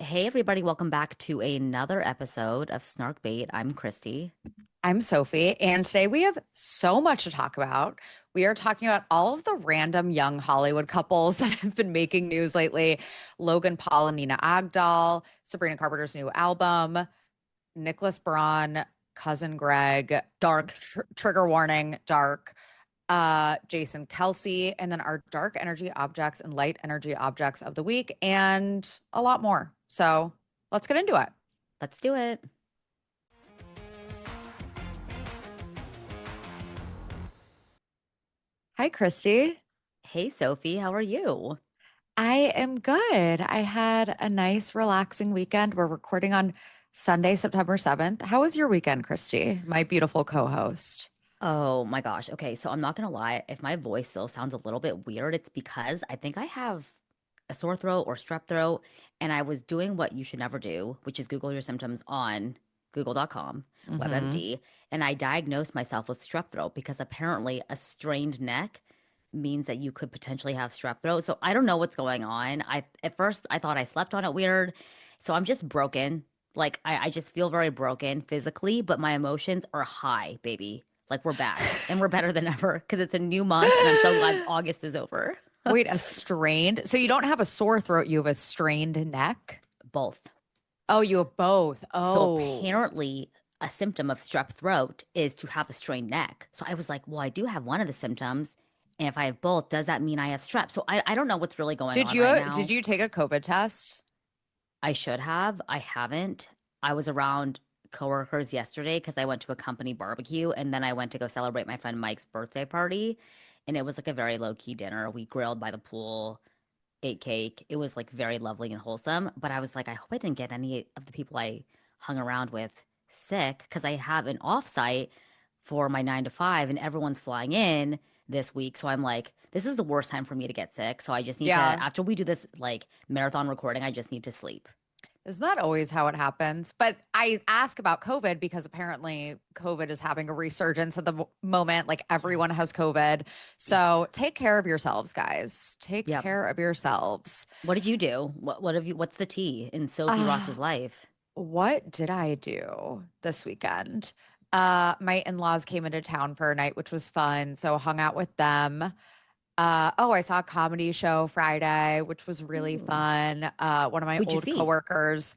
Hey, everybody, welcome back to another episode of Snark Bait. I'm Christy. I'm Sophie, and today we have so much to talk about. We are talking about all of the random young Hollywood couples that have been making news lately. Logan Paul and Nina Agdal, Sabrina Carpenter's new album, Nicholas Braun, cousin Greg, Dark. trigger warning, dark, Jason Kelce, and then our dark energy objects and light energy objects of the week, and a lot more. So let's get into it. Let's do it. Hi, Christy. Hey, Sophie, how are you? I am good. I had a nice, relaxing weekend. We're recording on Sunday, September 7th. How was your weekend, Christy, my beautiful co-host? Oh my gosh. Okay, so I'm not gonna lie. If my voice still sounds a little bit weird, it's because I think I have a sore throat or strep throat, and I was doing what you should never do, which is Google your symptoms on Google.com, Hmm. WebMD, and I diagnosed myself with strep throat because apparently a strained neck means that you could potentially have strep throat. So I don't know what's going on. I at first I thought I slept on it weird. So I'm just broken. Like I just feel very broken physically, but my emotions are high, baby. Like we're back and we're better than ever because it's a new month and I'm so glad August is over. Wait, a strained? So you don't have a sore throat, you have a strained neck? Both. Oh, you have both. So Oh, apparently a symptom of strep throat is to have a strained neck. So I was like, well, I do have one of the symptoms. And if I have both, does that mean I have strep? So I don't know what's really going did on right you now. take a COVID test? I should have. I haven't. I was around coworkers yesterday because I went to a company barbecue and then I went to go celebrate my friend Mike's birthday party. And it was like a very low key dinner. We grilled by the pool, ate cake. It was like very lovely and wholesome. But I was like, I hope I didn't get any of the people I hung around with sick because I have an offsite for my 9 to 5 and everyone's flying in this week. So I'm like, this is the worst time for me to get sick. So I just need to, Yeah. after we do this like marathon recording, I just need to sleep. Isn't that always how it happens? But I ask about COVID because apparently COVID is having a resurgence at the moment. Like everyone Yes. has COVID. Yes. So take care of yourselves, guys. Take Yep. care of yourselves. What did you do? What have you, what's the tea in Sophie Ross's Uh, life? what did I do this weekend? My in-laws came into town for a night, which was fun. So hung out with them. Oh, I saw a comedy show Friday, which was really Ooh. fun. One of my Who'd you old see? coworkers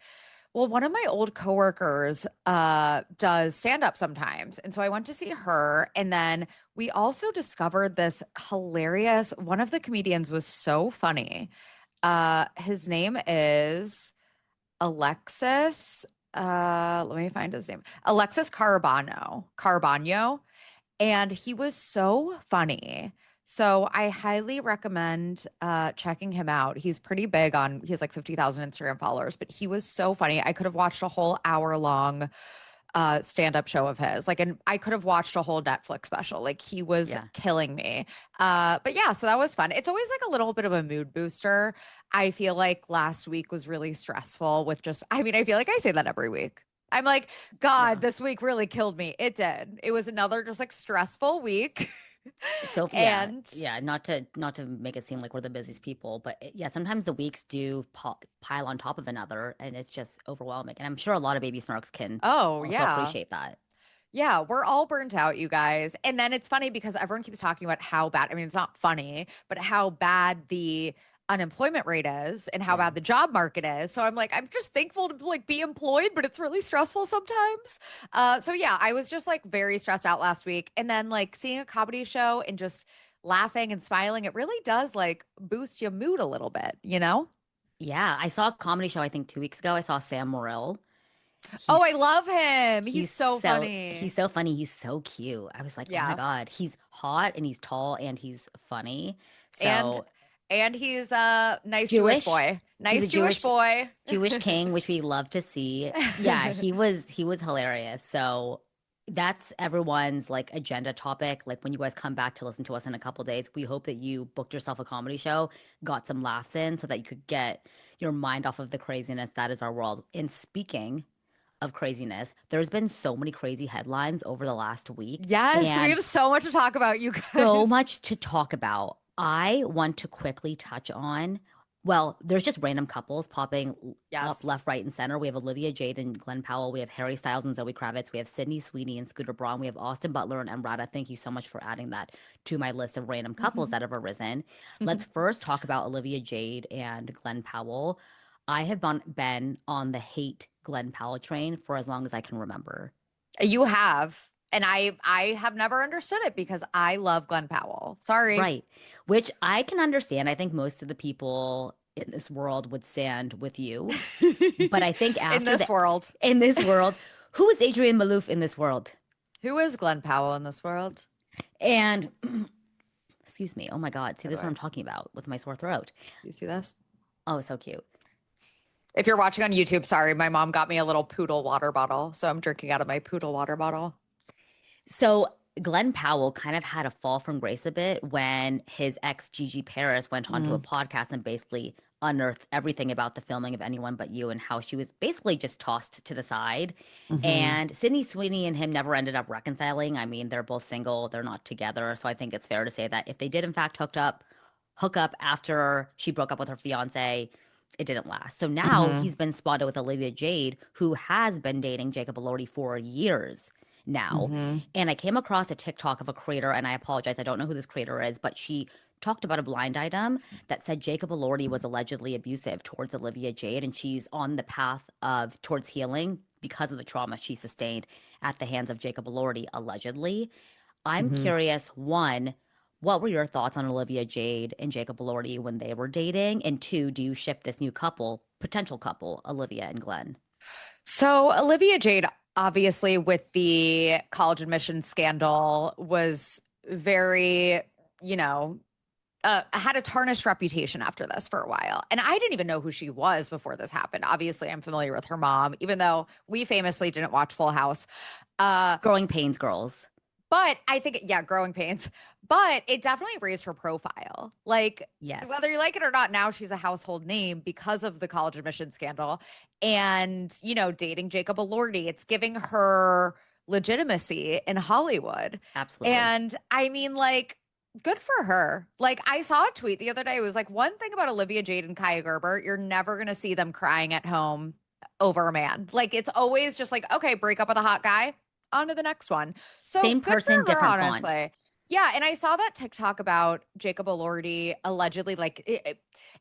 Well, one of my old coworkers does stand up sometimes. And so I went to see her. And then we also discovered this hilarious one of the comedians was so funny. His name is Alexis. Let me find his name. Alexis Carbano. And he was so funny. So I highly recommend checking him out. He's pretty big he has like 50,000 Instagram followers, but he was so funny. I could have watched a whole hour long stand-up show of his. Like, and I could have watched a whole Netflix special. Like he was Yeah. killing me. But yeah, so that was fun. It's always like a little bit of a mood booster. I feel like last week was really stressful with I mean, I feel like I say that every week. I'm like, Yeah. God, this week really killed me. It did. It was another just like stressful week. Sophie, yeah, And yeah, not to make it seem like we're the busiest people, but yeah, sometimes the weeks do pile on top of another and it's just overwhelming. And I'm sure a lot of baby snarks can oh, also yeah. appreciate that. Yeah, we're all burnt out, you guys. And then it's funny because everyone keeps talking about how bad, I mean, it's not funny, but how bad the unemployment rate is and how Yeah. bad the job market is. So I'm like, I'm just thankful to like be employed, but it's really stressful sometimes. So yeah, I was just like very stressed out last week. And then like seeing a comedy show and just laughing and smiling, it really does like boost your mood a little bit, you know? Yeah, I saw a comedy show I think 2 weeks ago. I saw Sam Morril. Oh, I He's love him. He's he's so so funny. he's so funny. He's so cute. I was like, oh my Yeah. God, he's hot and he's tall and he's funny. And So he's a nice Jewish Jewish. boy. He's a Nice Jewish Jewish boy. Jewish king, which we love to see. Yeah, he was hilarious. So that's everyone's like agenda topic. Like when you guys come back to listen to us in a couple days, we hope that you booked yourself a comedy show, got some laughs in so that you could get your mind off of the craziness that is our world. And speaking of craziness, there's been so many crazy headlines over the last week Yes, we and have so much to talk about, you so guys. much to talk about. I want to quickly touch on. Well, there's just random couples popping up Yes. left, right, and center. We have Olivia Jade and Glen Powell. We have Harry Styles and Zoe Kravitz. We have Sydney Sweeney and Scooter Braun. We have Austin Butler and Emrata. Thank you so much for adding that to my list of random couples that have arisen. Let's first talk about Olivia Jade and Glen Powell. I have been on the hate Glen Powell train for as long as I can remember. You have. And I have never understood it because I love Glen Powell. Sorry. Right. Which I can understand. I think most of the people in this world would stand with you. But I think In after this the world. in this world, who is Adrienne Malouf in this world? Who is Glen Powell in this world? And excuse me. Oh my God. See, By this the is what way, I'm talking about with my sore throat. you see this? Oh, so cute. If you're watching on YouTube, sorry, my mom got me a little poodle water bottle. So I'm drinking out of my poodle water bottle. So Glenn Powell kind of had a fall from grace a bit when his ex Gigi Paris went onto a Mm. podcast and basically unearthed everything about the filming of Anyone But You and how she was basically just tossed to the side. Hmm. And Sydney Sweeney and him never ended up reconciling. I mean, they're both single, they're not together. So I think it's fair to say that if they did in fact hook up after she broke up with her fiance, it didn't last. So now Hmm. he's been spotted with Olivia Jade, who has been dating Jacob Elordi for years now. Hmm. And I came across a TikTok of a creator, and I apologize, I don't know who this creator is, but she talked about a blind item that said Jacob Elordi was allegedly abusive towards Olivia Jade, and she's on the path of towards healing because of the trauma she sustained at the hands of Jacob Elordi, allegedly. I'm Hmm. curious, one, what were your thoughts on Olivia Jade and Jacob Elordi when they were dating? And two, do you ship this new couple, potential couple, Olivia and Glenn? So Olivia Jade, obviously, with the college admission scandal, was very, you know, had a tarnished reputation after this for a while. And I didn't even know who she was before this happened. Obviously, I'm familiar with her mom, even though we famously didn't watch Full House. Uh, Growing Pains girls. but I think, yeah, growing pains. But it definitely raised her profile. Like, Yes. whether you like it or not, now she's a household name because of the college admission scandal and, dating Jacob Elordi. It's giving her legitimacy in Hollywood. Absolutely. And I mean, like, good for her. Like, I saw a tweet the other day. It was like, one thing about Olivia Jade and Kaya Gerber, you're never going to see them crying at home over a man. Like, it's always just like, okay, break up with a hot guy, on to the next one. So Same good person, for her, different font. honestly. Yeah, and I saw that TikTok about Jacob Elordi allegedly, like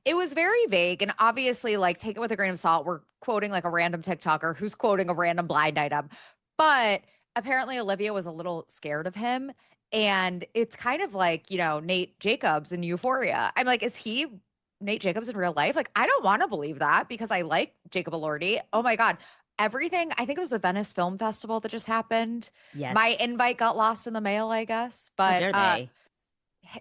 it was very vague, and obviously, like, take it with a grain of salt. We're quoting like a random TikToker who's quoting a random blind item, but apparently Olivia was a little scared of him, and it's kind of like Nate Jacobs in Euphoria. I'm like, is he Nate Jacobs in real life? Like, I don't want to believe that because I like Jacob Elordi. Oh my god, everything. I think it was the Venice Film Festival that just happened. Yes. My invite got lost in the mail, I guess. How But dare they?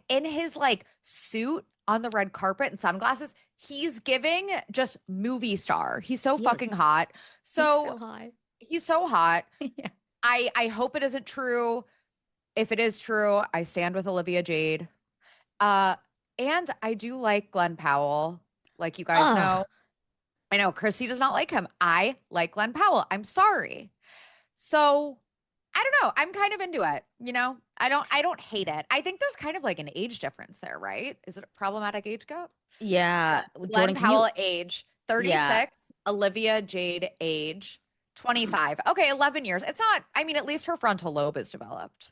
in his like suit on the red carpet and sunglasses, he's giving just movie star. He's so He is. fucking hot. He's So so high. he's so hot. Yeah. I hope it isn't true. If it is true, I stand with Olivia Jade. Uh and I do like Glen Powell, like you guys Ugh. know. I know Chrissy does not like him. I like Glen Powell. I'm sorry. So I don't know. I'm kind of into it. I don't hate it. I think there's kind of like an age difference there, right? Is it a problematic age gap? Yeah. Yeah. Glen Jordan, can you? Powell age Yeah. 36, Olivia Jade age 25. Okay, 11 years. It's not, I mean, at least her frontal lobe is developed.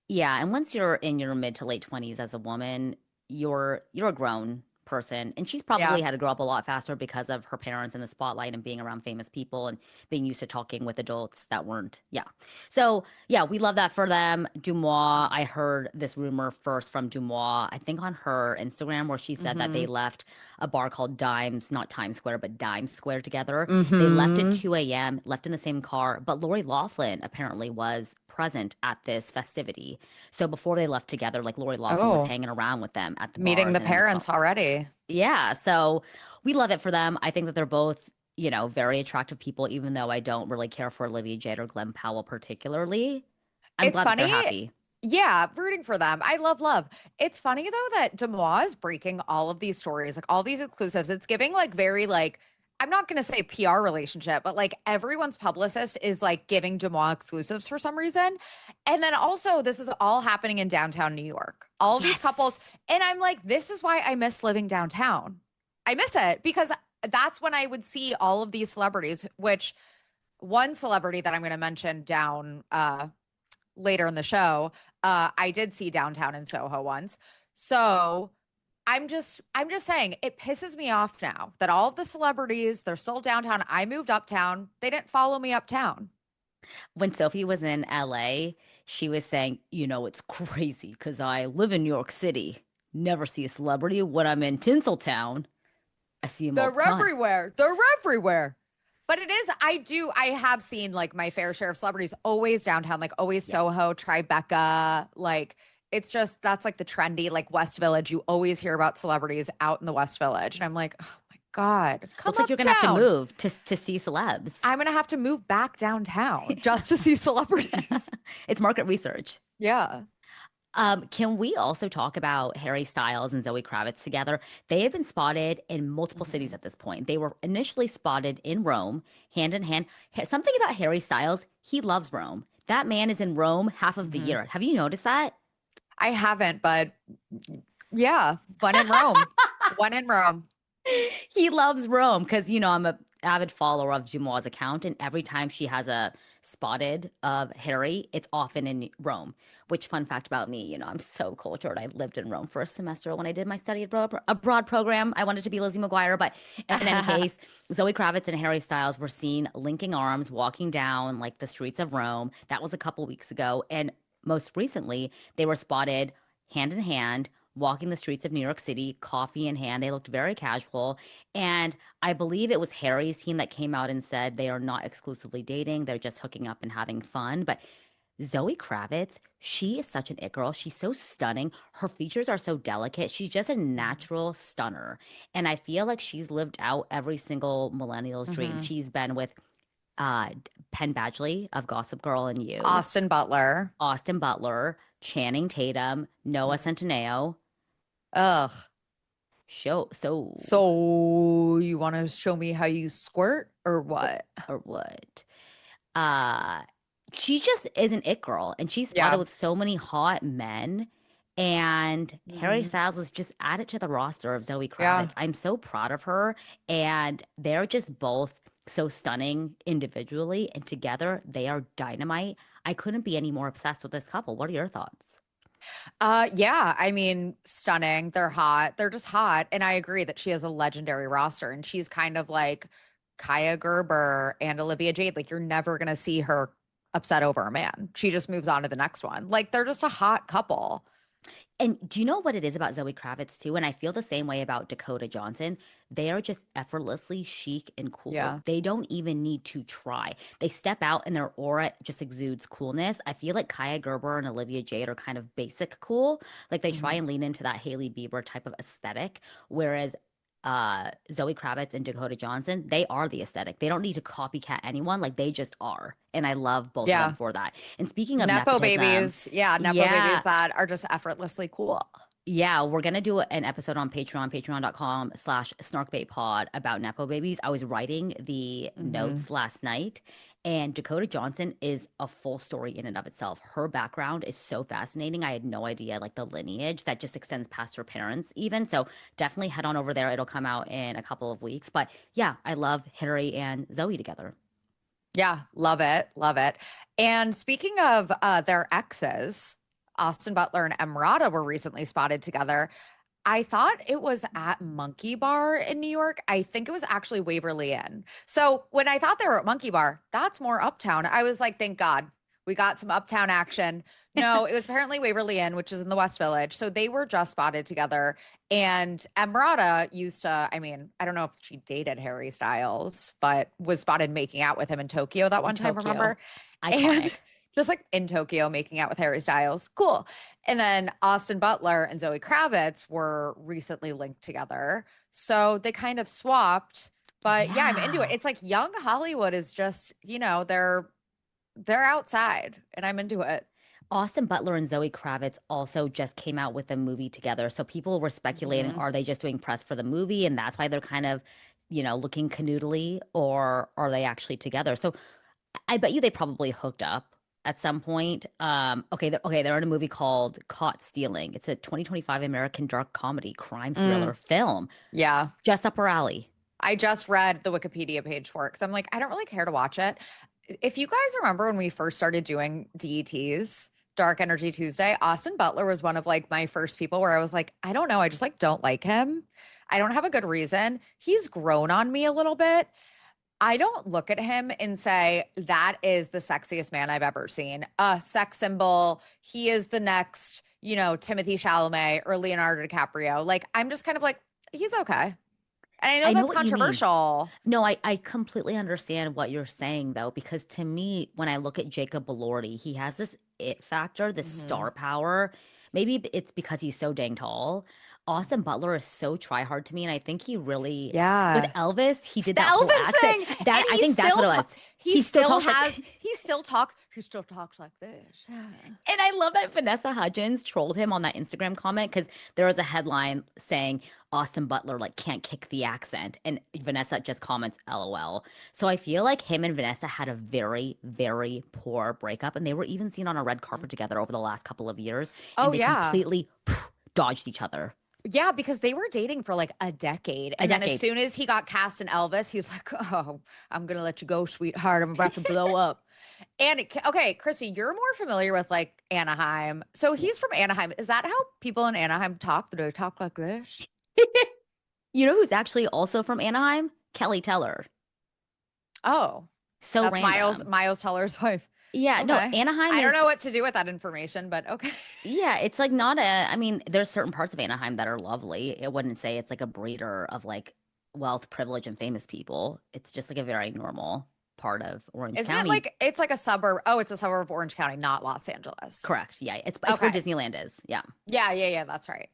Yeah. And once you're in your mid to late 20s as a woman, you're a grown person. And she's Yeah. probably had to grow up a lot faster because of her parents in the spotlight and being around famous people and being used to talking with adults that weren't. Yeah. So yeah, we love that for them. Dumois, I heard this rumor first from Dumois, I think on her Instagram, where she said that they Mm-hmm. left a bar called Dimes, not Times Square, but Dimes Square together. They left at Mm-hmm. 2 a.m., left in the same car, but Lori Loughlin apparently was present at this festivity. So before they left together, like Lori Loughlin was Oh, hanging around with them at the meeting bars the and in the car. parents already. Yeah. So we love it for them. I think that they're both, very attractive people, even though I don't really care for Olivia Jade or Glenn Powell particularly. I'm It's glad that they're funny. happy. Yeah, rooting for them. I love love. It's funny though that Demois is breaking all of these stories, like all these exclusives. It's giving like very like I'm not gonna say PR relationship, but like everyone's publicist is like giving Demois exclusives for some reason. And then also this is all happening in downtown New York. All these couples, Yes. and I'm like, this is why I miss living downtown. I miss it because that's when I would see all of these celebrities, which one celebrity that I'm going to mention down later in the show, I did see downtown in Soho once. So I'm just saying it pisses me off now that all of the celebrities, they're still downtown. I moved uptown. They didn't follow me uptown. When Sophie was in LA, she was saying, it's crazy because I live in New York City, never see a celebrity. When I'm in Tinseltown, I see them all the They're time. everywhere. They're everywhere. But it is, I have seen like my fair share of celebrities always downtown, like always Yeah. Soho, Tribeca. Like it's just, that's like the trendy, like West Village. You always hear about celebrities out in the West Village. And I'm like, oh my God, come Looks like you're gonna have to uptown. move to see celebs. I'm going to have to move back downtown just to see celebrities. It's market research. Yeah. Can we also talk about Harry Styles and Zoe Kravitz together? They have been spotted in multiple cities Mhm. at this point. They were initially spotted in Rome, hand in hand. Something about Harry Styles, he loves Rome. That man is in Rome half of the Mhm. year. Have you noticed that? I haven't, but yeah, one in Rome. One in Rome. He loves Rome because I'm a avid follower of Jumoir's account, and every time she has a spotted of Harry, it's often in Rome. Which, fun fact about me, I'm so cultured. I lived in Rome for a semester when I did my study abroad program. I wanted to be Lizzie McGuire, but in any case, Zoe Kravitz and Harry Styles were seen linking arms, walking down like the streets of Rome. That was a couple weeks ago, and most recently, they were spotted hand in hand walking the streets of New York City, coffee in hand. They looked very casual. And I believe it was Harry's team that came out and said they are not exclusively dating. They're just hooking up and having fun. But Zoe Kravitz, she is such an it girl. She's so stunning. Her features are so delicate. She's just a natural stunner. And I feel like she's lived out every single millennial's dream. Mhm. She's been with uh Penn Badgley of Gossip Girl and You, Austin Butler. Austin Butler, Channing Tatum, Noah Mhm. Centineo. Ugh. Show so So you want to show me how you squirt or or, what? or what? Uh she just is an it girl and she's spotted Yeah. with so many hot men. And Harry Mhm. Styles is just added to the roster of Zoe Yeah. Kravitz. I'm so proud of her. And they're just both so stunning individually. And together they are dynamite. I couldn't be any more obsessed with this couple. What are your thoughts? Yeah, I mean, stunning. They're hot. They're just hot. And I agree that she has a legendary roster and she's kind of like Kaya Gerber and Olivia Jade. Like you're never gonna see her upset over a man. She just moves on to the next one. Like they're just a hot couple. And do you know what it is about Zoe Kravitz too? And I feel the same way about Dakota Johnson. They are just effortlessly chic and cool. Yeah. They don't even need to try. They step out and their aura just exudes coolness. I feel like Kaya Gerber and Olivia Jade are kind of basic cool. Like they try Mhm. and lean into that Hailey Bieber type of aesthetic. Whereas Zoe Kravitz and Dakota Johnson, they are the aesthetic. They don't need to copycat anyone. Like they just are. And I love both of them Yeah. for that. And speaking of Nepo nepotism, babies. Yeah, Nepo babies yeah, that are just effortlessly cool. yeah, we're gonna do an episode on Patreon, patreon.com/snarkbaitpod about Nepo babies. I was writing the Hmm. notes last night, and Dakota Johnson is a full story in and of itself. Her background is so fascinating. I had no idea, like the lineage that just extends past her parents, even. So definitely head on over there. It'll come out in a couple of weeks. But yeah, I love Harry and Zoe together. Yeah, love it. Love it. And speaking of their exes, Austin Butler and Emrata were recently spotted together. I thought it was at Monkey Bar in New York. I think it was actually Waverly Inn. So when I thought they were at Monkey Bar, that's more uptown. I was like, thank God we got some uptown action. No, it was apparently Waverly Inn, which is in the West Village. So they were just spotted together. And Emrata used to, I mean, I don't know if she dated Harry Styles, but was spotted making out with him in Tokyo that In one time, Tokyo, remember? And iconic. just like in Tokyo making out with Harry Styles. Cool. And then Austin Butler and Zoe Kravitz were recently linked together. So they kind of swapped. But yeah, I'm into it. Yeah. It's like young Hollywood is just, they're outside and I'm into it. Austin Butler and Zoe Kravitz also just came out with a movie together. So people were speculating, Mhm. are they just doing press for the movie? And that's why they're kind of, looking canoodly, or are they actually together? So I bet you they probably hooked up at some point. They're in a movie called Caught Stealing. It's a 2025 American dark comedy crime Mm, thriller film. yeah. Just up her alley. I just read the Wikipedia page for it because I'm like, I don't really care to watch it. If you guys remember when we first started doing DETs, Dark Energy Tuesday, Austin Butler was one of like my first people where I was like, I don't know, I just like don't like him. I don't have a good reason. He's grown on me a little bit. I don't look at him and say, that is the sexiest man I've ever seen. A sex symbol. He is the next, Timothy Chalamet or Leonardo DiCaprio. Like, I'm just kind of like, he's okay. And I know I know that's what you mean. controversial. No, I completely understand what you're saying though, because to me, when I look at Jacob Elordi, he has this it factor, this Hmm. star power. Maybe it's because he's so dang tall. Austin Butler is so try hard to me, and I think he really, with Yeah. Elvis, he did The that whole Elvis accent. thing. That And I think that's what it was. He still talks like, he still talks like this. Yeah. and I love that Vanessa Hudgens trolled him on that Instagram comment because there was a headline saying Austin Butler like can't kick the accent, and Vanessa just comments LOL. So I feel like him and Vanessa had a very, very poor breakup, and they were even seen on a red carpet together over the last couple of years, and Oh, they yeah. completely dodged each other. Yeah, because they were dating for like a decade. A And then as decade. soon as he got cast in Elvis, he was like, oh, I'm going to let you go, sweetheart. I'm about to blow up. And okay, Christy, you're more familiar with like Anaheim. So he's from Anaheim. Is that how people in Anaheim talk? Do they talk like this? You know who's actually also from Anaheim? Kelly Teller. Oh, So that's random. Miles Teller's wife. Yeah, no, Okay. Anaheim I don't is, know what to do with that information, but okay. yeah, it's like not a, I mean, there's certain parts of Anaheim that are lovely. I wouldn't say it's like a breeder of like wealth, privilege, and famous people. It's just like a very normal part of Orange Isn't it County. like it's like a suburb? Oh, it's a suburb of Orange County, not Los Angeles. Correct. Yeah, it's where Okay. Disneyland is. Yeah. Yeah, yeah, yeah, that's right.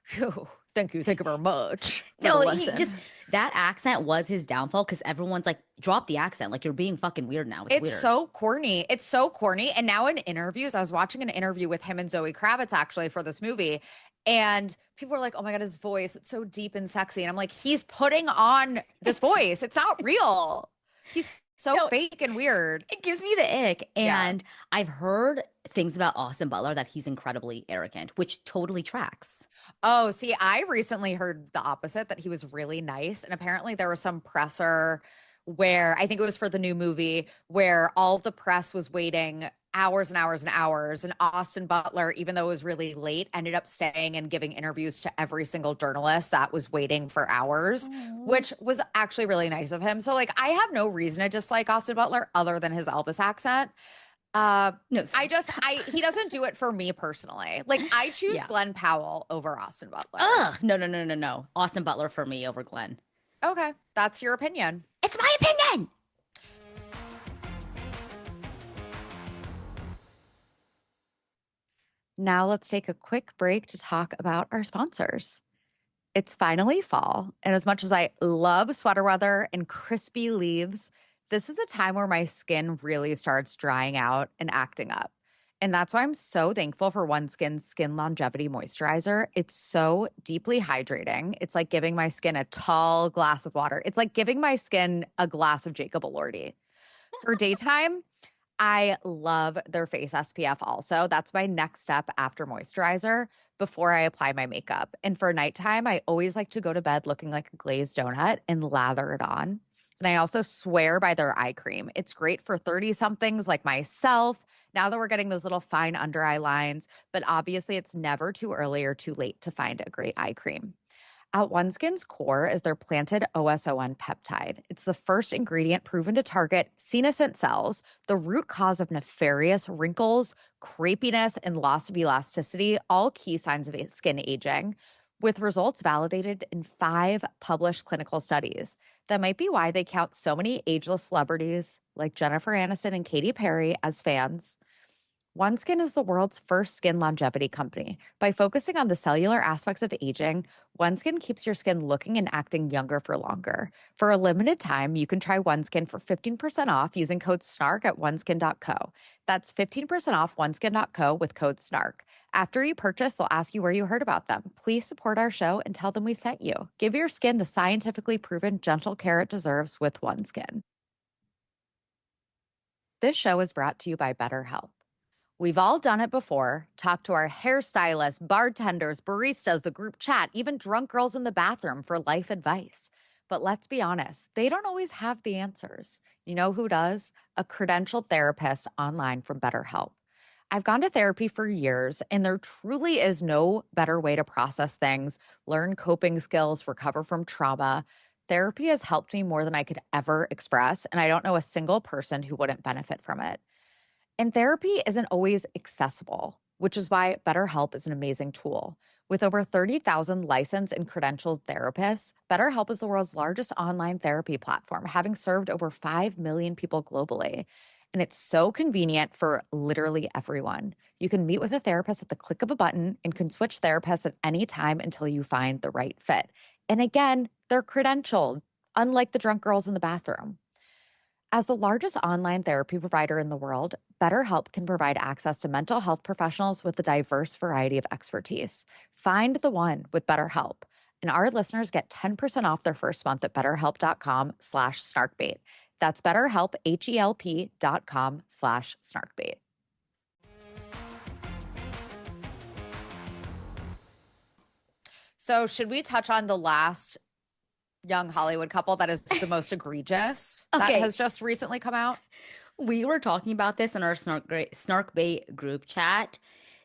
Phew. Thank you. Thank you very much for the No, he lesson. just that accent was his downfall because everyone's like, drop the accent. Like you're being fucking weird now. It's It's weird. so corny. It's so corny. And now in interviews, I was watching an interview with him and Zoe Kravitz actually for this movie. And people were like, oh my God, his voice, it's so deep and sexy. And I'm like, he's putting on this It's voice. It's not real. He's so no, fake and weird. it gives me the ick. Yeah. And I've heard things about Austin Butler that he's incredibly arrogant, which totally tracks. Oh, see, I recently heard the opposite, that he was really nice. And apparently there was some presser where I think it was for the new movie where all the press was waiting hours and hours and hours. And Austin Butler, even though it was really late, ended up staying and giving interviews to every single journalist that was waiting for hours, Aw. which was actually really nice of him. So, like, I have no reason to dislike Austin Butler other than his Elvis accent. Uh, No, he doesn't do it for me personally. Like I choose yeah. Glen Powell over Austin Butler. Ugh. No, no, no, no, no. Austin Butler for me over Glenn. Okay, that's your opinion. It's my opinion. Now let's take a quick break to talk about our sponsors. It's finally fall, and as much as I love sweater weather and crispy leaves, this is the time where my skin really starts drying out and acting up. And that's why I'm so thankful for OneSkin's Skin Longevity Moisturizer. It's so deeply hydrating. It's like giving my skin a tall glass of water. It's like giving my skin a glass of Jacob Elordi. For daytime, I love their face SPF also. That's my next step after moisturizer before I apply my makeup. And for nighttime, I always like to go to bed looking like a glazed donut and lather it on. And I also swear by their eye cream. It's great for 30 somethings like myself. Now that we're getting those little fine under eye lines, but obviously it's never too early or too late to find a great eye cream. At OneSkin's core is their planted OSON peptide. It's the first ingredient proven to target senescent cells, the root cause of nefarious wrinkles, crepiness, and loss of elasticity, all key signs of skin aging, with results validated in 5 published clinical studies. That might be why they count so many ageless celebrities like Jennifer Aniston and Katy Perry as fans. OneSkin is the world's first skin longevity company. By focusing on the cellular aspects of aging, OneSkin keeps your skin looking and acting younger for longer. For a limited time, you can try OneSkin for 15% off using code SNARK at oneskin.co. That's 15% off oneskin.co with code SNARK. After you purchase, they'll ask you where you heard about them. Please support our show and tell them we sent you. Give your skin the scientifically proven gentle care it deserves with OneSkin. This show is brought to you by BetterHelp. We've all done it before. Talked to our hairstylists, bartenders, baristas, the group chat, even drunk girls in the bathroom for life advice. But let's be honest, they don't always have the answers. You know who does? A credentialed therapist online from BetterHelp. I've gone to therapy for years, and there truly is no better way to process things, learn coping skills, recover from trauma. Therapy has helped me more than I could ever express, and I don't know a single person who wouldn't benefit from it. And therapy isn't always accessible, which is why BetterHelp is an amazing tool. With over 30,000 licensed and credentialed therapists, BetterHelp is the world's largest online therapy platform, having served over 5 million people globally. And it's so convenient for literally everyone. You can meet with a therapist at the click of a button and can switch therapists at any time until you find the right fit. And again, they're credentialed, unlike the drunk girls in the bathroom. As the largest online therapy provider in the world, BetterHelp can provide access to mental health professionals with a diverse variety of expertise. Find the one with BetterHelp. And our listeners get 10% off their first month at betterhelp.com/snarkbait. That's BetterHelp, HELP.com/snarkbait. So should we touch on the last young Hollywood couple that is the most egregious that Okay. has just recently come out? We were talking about this in our snark bait group chat.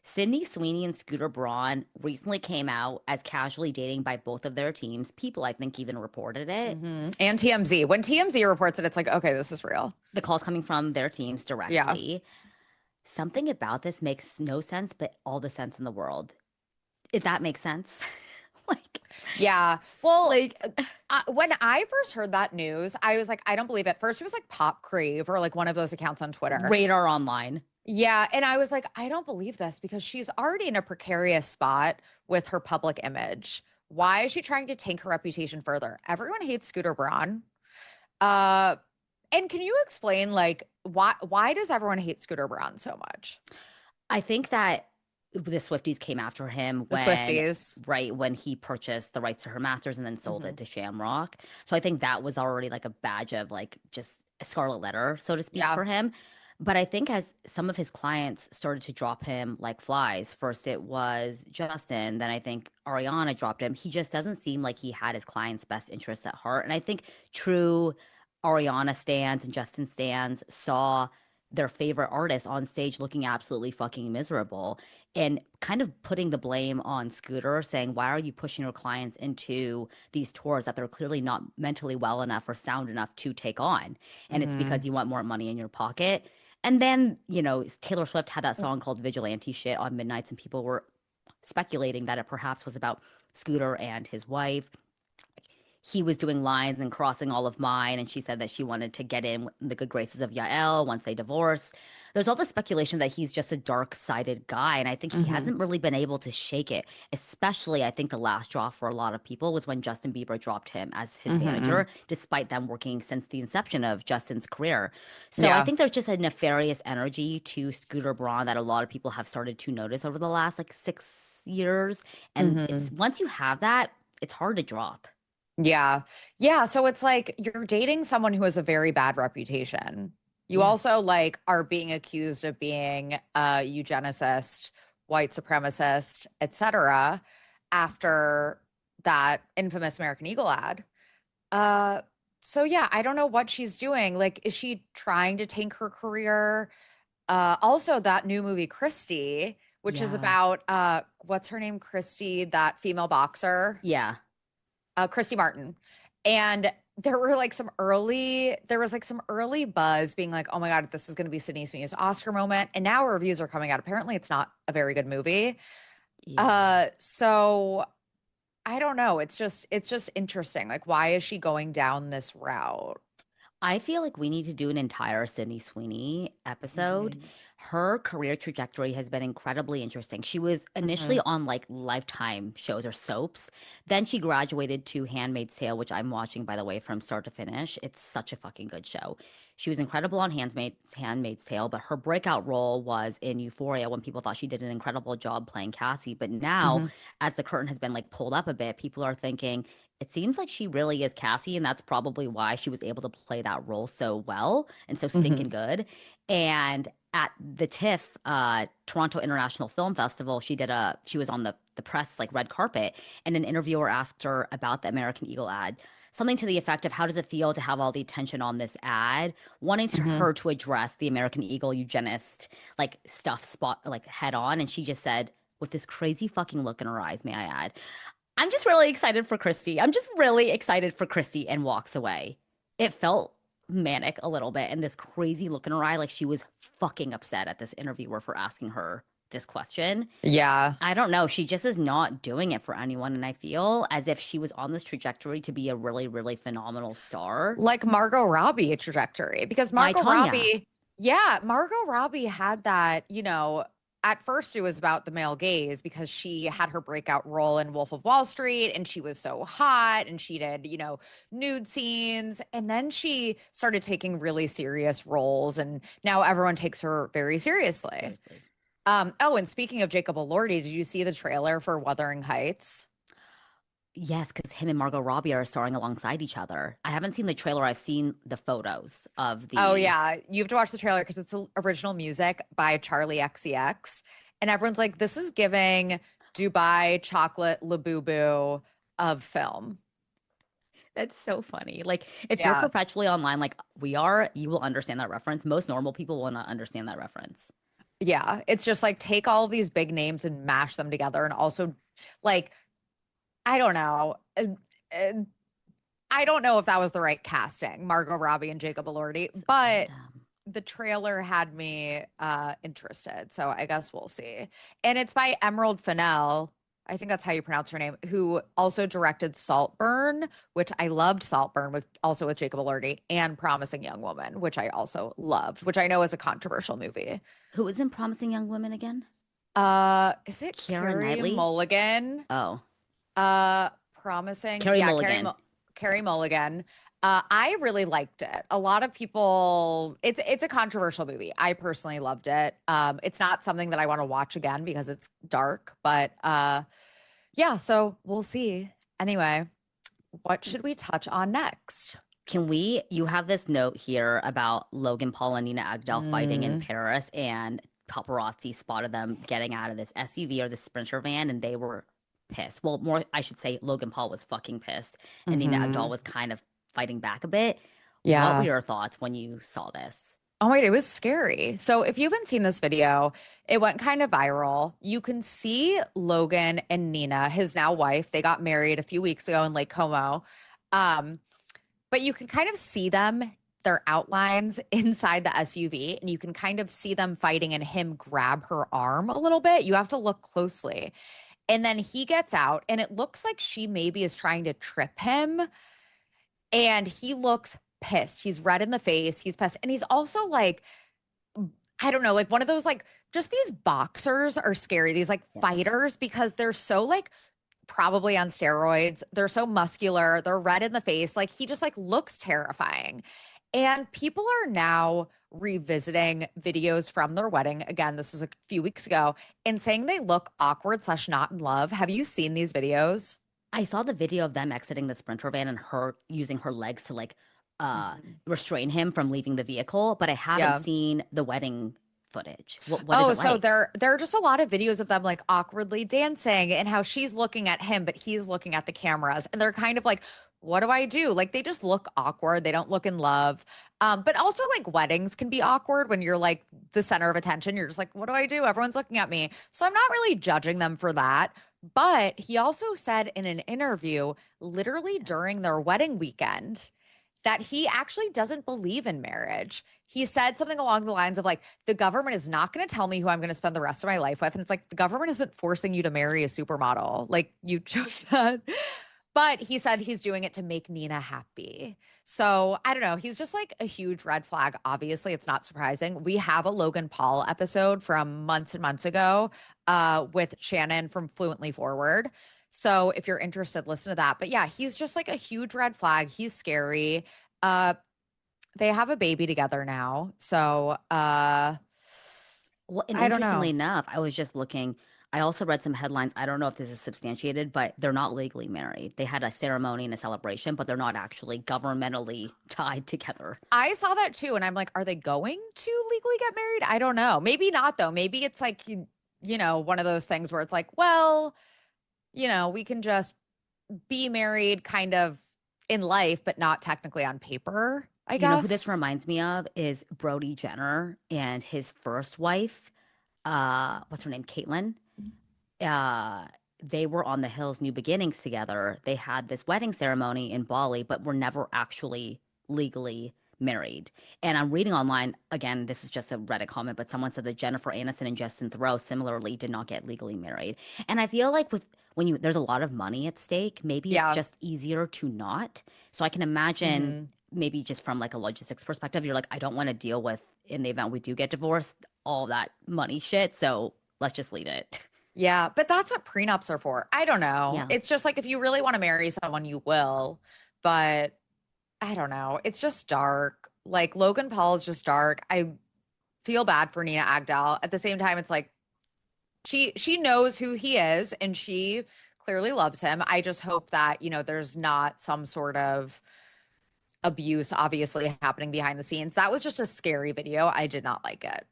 Sydney Sweeney and Scooter Braun recently came out as casually dating by both of their teams. People, I think, even reported it. And TMZ. When TMZ reports it, it's like, okay, this is real. The calls coming from their teams directly. Something about this makes no sense, but all the sense in the world. If that makes sense. Yeah. Well, when I first heard that news, I was like, I don't believe it. First, it was like Pop Crave or like one of those accounts on Twitter. Radar Online. Yeah. And I was like, I don't believe this because she's already in a precarious spot with her public image. Why is she trying to tank her reputation further? Everyone hates Scooter Braun. And can you explain like why does everyone hate Scooter Braun so much? I think that the Swifties came after him when he purchased the rights to her masters and then sold it to Shamrock. So I think that was already like a badge of like just a scarlet letter, so to speak, for him. But I think as some of his clients started to drop him like flies, first it was Justin, then I think Ariana dropped him. He just doesn't seem like he had his clients' best interests at heart. And I think true Ariana stans and Justin stans saw their favorite artist on stage looking absolutely fucking miserable and kind of putting the blame on Scooter, saying, why are you pushing your clients into these tours that they're clearly not mentally well enough or sound enough to take on? And it's because you want more money in your pocket. And then, you know, Taylor Swift had that song called Vigilante Shit on Midnights, and people were speculating that it perhaps was about Scooter and his wife. He was doing lines and crossing all of mine, and she said that she wanted to get in the good graces of Yael once they divorced. There's all the speculation that he's just a dark-sided guy, and I think he hasn't really been able to shake it. Especially, I think the last draw for a lot of people was when Justin Bieber dropped him as his manager, despite them working since the inception of Justin's career. So I think there's just a nefarious energy to Scooter Braun that a lot of people have started to notice over the last like 6 years. And it's once you have that, it's hard to drop. Yeah. Yeah. So it's like you're dating someone who has a very bad reputation. You also like are being accused of being a eugenicist, white supremacist, etc. after that infamous American Eagle ad. So yeah, I don't know what she's doing. Like, is she trying to tank her career? Also that new movie, Christy, which is about what's her name? Christy, that female boxer. Yeah. Christy Martin. And there was like some early buzz being like, oh my God, this is going to be Sydney Sweeney's Oscar moment. And now reviews are coming out. Apparently it's not a very good movie. So I don't know. It's just interesting. Like, why is she going down this route? I feel like we need to do an entire Sydney Sweeney episode. her career trajectory has been incredibly interesting. She was initially Mhm. on like Lifetime shows or soaps. Then she graduated to Handmaid's Tale, which I'm watching, by the way, from start to finish. It's such a fucking good show. She was incredible on Handmaid's Tale, but her breakout role was in Euphoria when people thought she did an incredible job playing Cassie. But now, Mhm. as the curtain has been like pulled up a bit, people are thinking it seems like she really is Cassie, and that's probably why she was able to play that role so well and so Mhm. stinking good. And at the TIFF, Toronto International Film Festival, she was on the press like red carpet, and an interviewer asked her about the American Eagle ad, something to the effect of how does it feel to have all the attention on this ad, wanting Mhm. her to address the American Eagle eugenist like stuff spot like head on, and she just said with this crazy fucking look in her eyes, may I add, I'm just really excited for Christy. I'm just really excited for Christy, and walks away. It felt manic a little bit and this crazy look in her eye, like she was fucking upset at this interviewer for asking her this question. Yeah. I don't know. She just is not doing it for anyone. And I feel as if she was on this trajectory to be a really, really phenomenal star. Like Margot Robbie trajectory, because My Margot Tanya. Robbie, yeah, Margot Robbie had that, at first it was about the male gaze because she had her breakout role in Wolf of Wall Street and she was so hot and she did, nude scenes. And then she started taking really serious roles and now everyone takes her very seriously. Seriously. Oh, and speaking of Jacob Elordi, did you see the trailer for Wuthering Heights? Yes, because him and Margot Robbie are starring alongside each other. I haven't seen the trailer. I've seen the photos of Oh the. yeah, you have to watch the trailer because it's original music by Charlie XCX, and everyone's like, "This is giving Dubai Chocolate Labubu of film." That's so funny. Like, if you're Yeah, perpetually online, like we are, you will understand that reference. Most normal people will not understand that reference. yeah. It's just like take all of these big names and mash them together, and also, like, I don't know. Uh, I don't know if that was the right casting, Margot Robbie and Jacob Elordi, So but random. the trailer had me interested. So I guess we'll see. And it's by Emerald Fennell. I think that's how you pronounce her name, who also directed Saltburn, which I loved Saltburn with Jacob Elordi and Promising Young Woman, which I also loved, which I know is a controversial movie. Who was in Promising Young Women again? Is it Keira Carrie Knightley? Mulligan? Oh, Uh, Promising. Carrie Yeah, Mulligan. Carrie Mulligan. I really liked it. A lot of people, it's a controversial movie. I personally loved it. It's not something that I want to watch again because it's dark, but yeah, so we'll see. Anyway, what should we touch on next? Can we? You have this note here about Logan Paul and Nina Agdal fighting in Mm, Paris, and paparazzi spotted them getting out of this SUV or the Sprinter van, and they were pissed. Well, more, I should say, Logan Paul was fucking pissed, and Nina Agdal hmm. was kind of fighting back a bit. What were Yeah. your thoughts when you saw this? Oh, wait, it was scary. So if you haven't seen this video, it went kind of viral. You can see Logan and Nina, his now wife, they got married a few weeks ago in Lake Como. Um, but you can kind of see them, their outlines inside the SUV, and you can kind of see them fighting and him grab her arm a little bit. You have to look closely. And then he gets out, and it looks like she maybe is trying to trip him. And he looks pissed. He's red in the face. He's pissed. And he's also like, I don't know, like one of those, like, just these boxers are scary, these like Yeah. fighters, because they're so like probably on steroids. They're so muscular. They're red in the face. Like he just like looks terrifying. And people are now revisiting videos from their wedding. Again, this was a few weeks ago and saying they look awkward slash not in love. Have you seen these videos? I saw the video of them exiting the Sprinter van and her using her legs to like Mhm. restrain him from leaving the vehicle, but I haven't Yeah. seen the wedding footage. What is Oh, it so like? there are just a lot of videos of them like awkwardly dancing and how she's looking at him, but he's looking at the cameras. And they're kind of like, what do I do? Like they just look awkward. They don't look in love. But also like weddings can be awkward when you're like the center of attention. You're just like, what do I do? Everyone's looking at me. So I'm not really judging them for that. But he also said in an interview, literally during their wedding weekend, that he actually doesn't believe in marriage. He said something along the lines of like, the government is not going to tell me who I'm going to spend the rest of my life with. And it's like, the government isn't forcing you to marry a supermodel. Like you chose that. But he said he's doing it to make Nina happy. So I don't know. He's just like a huge red flag. Obviously, it's not surprising. We have a Logan Paul episode from months and months ago with Shannon from Fluently Forward. So if you're interested, listen to that. But yeah, he's just like a huge red flag. He's scary. Uh, they have a baby together now. So Well, and I don't interestingly know. enough, I was just looking. I also read some headlines. I don't know if this is substantiated, but they're not legally married. They had a ceremony and a celebration, but they're not actually governmentally tied together. I saw that too, and I'm like, are they going to legally get married? I don't know. Maybe not though. Maybe it's like you know, one of those things where it's like, well, you know, we can just be married kind of in life, but not technically on paper, I You know who guess. this reminds me of is Brody Jenner and his first wife. What's her name? Caitlyn. uh they were on the Hills New Beginnings together. They had this wedding ceremony in Bali, but were never actually legally married. And I'm reading online, again, this is just a Reddit comment, but someone said that Jennifer Aniston and Justin Theroux similarly did not get legally married. And I feel like with when you there's a lot of money at stake, maybe it's Yeah. just easier to not. So I can imagine Hmm. maybe just from like a logistics perspective, you're like, I don't want to deal with in the event we do get divorced, all that money shit. So let's just leave it. Yeah, but that's what prenups are for. I don't know. Yeah. It's just like if you really want to marry someone, you will. But I don't know. It's just dark. Like Logan Paul is just dark. I feel bad for Nina Agdal. At the same time, it's like she knows who he is and she clearly loves him. I just hope that, you know, there's not some sort of abuse obviously happening behind the scenes. That was just a scary video. I did not like it.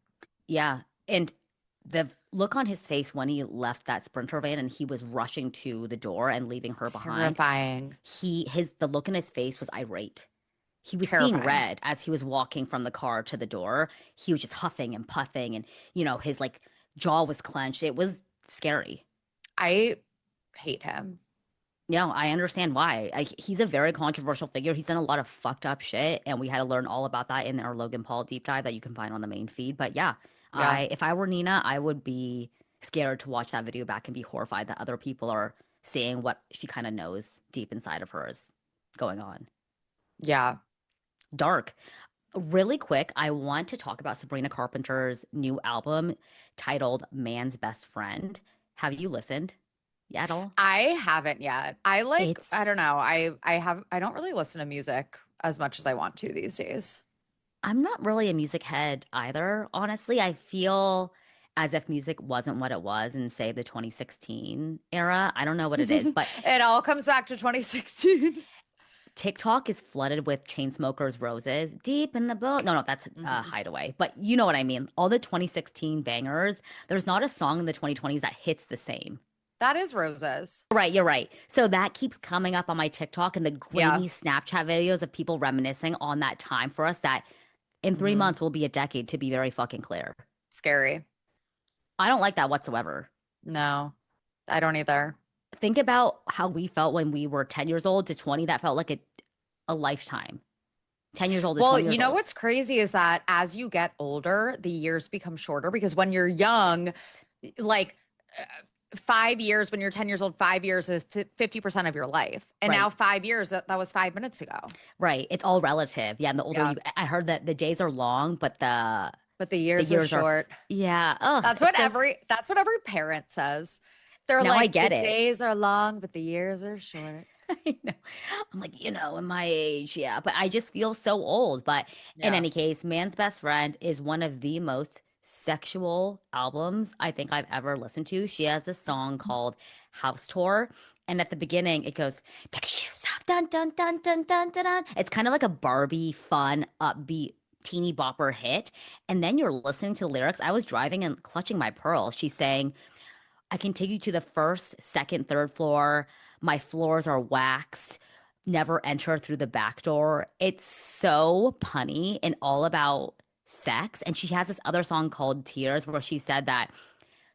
Yeah. And the look on his face when he left that Sprinter van and he was rushing to the door and leaving her behind, Terrifying. the look in his face was irate. He was seeing Terrifying. red as he was walking from the car to the door. He was just huffing and puffing and his like jaw was clenched. It was scary. I hate him. Yeah, I understand why. He's a very controversial figure. He's done a lot of fucked up shit, and we had to learn all about that in our Logan Paul deep dive that you can find on the main feed. But yeah, Yeah. if I were Nina, I would be scared to watch that video back and be horrified that other people are seeing what she kind of knows deep inside of her is going on. Yeah. Dark. Really quick, I want to talk about Sabrina Carpenter's new album titled Man's Best Friend. Have you listened yet at all? I haven't yet. I like, I don't It's know. I don't really listen to music as much as I want to these days. I'm not really a music head either, honestly. I feel as if music wasn't what it was in, say, the 2016 era. I don't know what it is, but It all comes back to 2016. TikTok is flooded with Chainsmokers' Roses, Deep in the Boat. No, that's Mhm. Hideaway. But you know what I mean. All the 2016 bangers, there's not a song in the 2020s that hits the same. That is roses. Right, you're right. So that keeps coming up on my TikTok and the Yeah. grainy Snapchat videos of people reminiscing on that time for us that in three Hmm. months will be a decade, to be very fucking clear. Scary. I don't like that whatsoever. No, I don't either. Think about how we felt when we were 10 years old to 20. That felt like a lifetime. 10 years old to Well, 20 you years know old. what's crazy is that as you get older, the years become shorter because when you're young, like 5 years, when you're 10 years old, 5 years is 50% of your life. And now Right, 5 years, that was 5 minutes ago. right. It's all relative. Yeah, and the older Yeah. you, I heard that the days are long, but But the the years are years are, short. yeah. Oh, That's it's what so, every parent says. They're now I like, the get it. days are long, but the years are short. I know. I'm like, in my age, yeah, but I just feel so old. But in Yeah. any case, Man's Best Friend is one of the most sexual albums I think I've ever listened to. She has a song called House Tour. And at the beginning, it goes, take your shoes off, dun, dun, dun, dun, dun, dun, dun. It's kind of like a Barbie, fun, upbeat, teeny bopper hit. And then you're listening to the lyrics. I was driving and clutching my pearl. She's saying, I can take you to the first, second, third floor. My floors are waxed. Never enter through the back door. It's so punny and all about sex. And she has this other song called Tears where she said that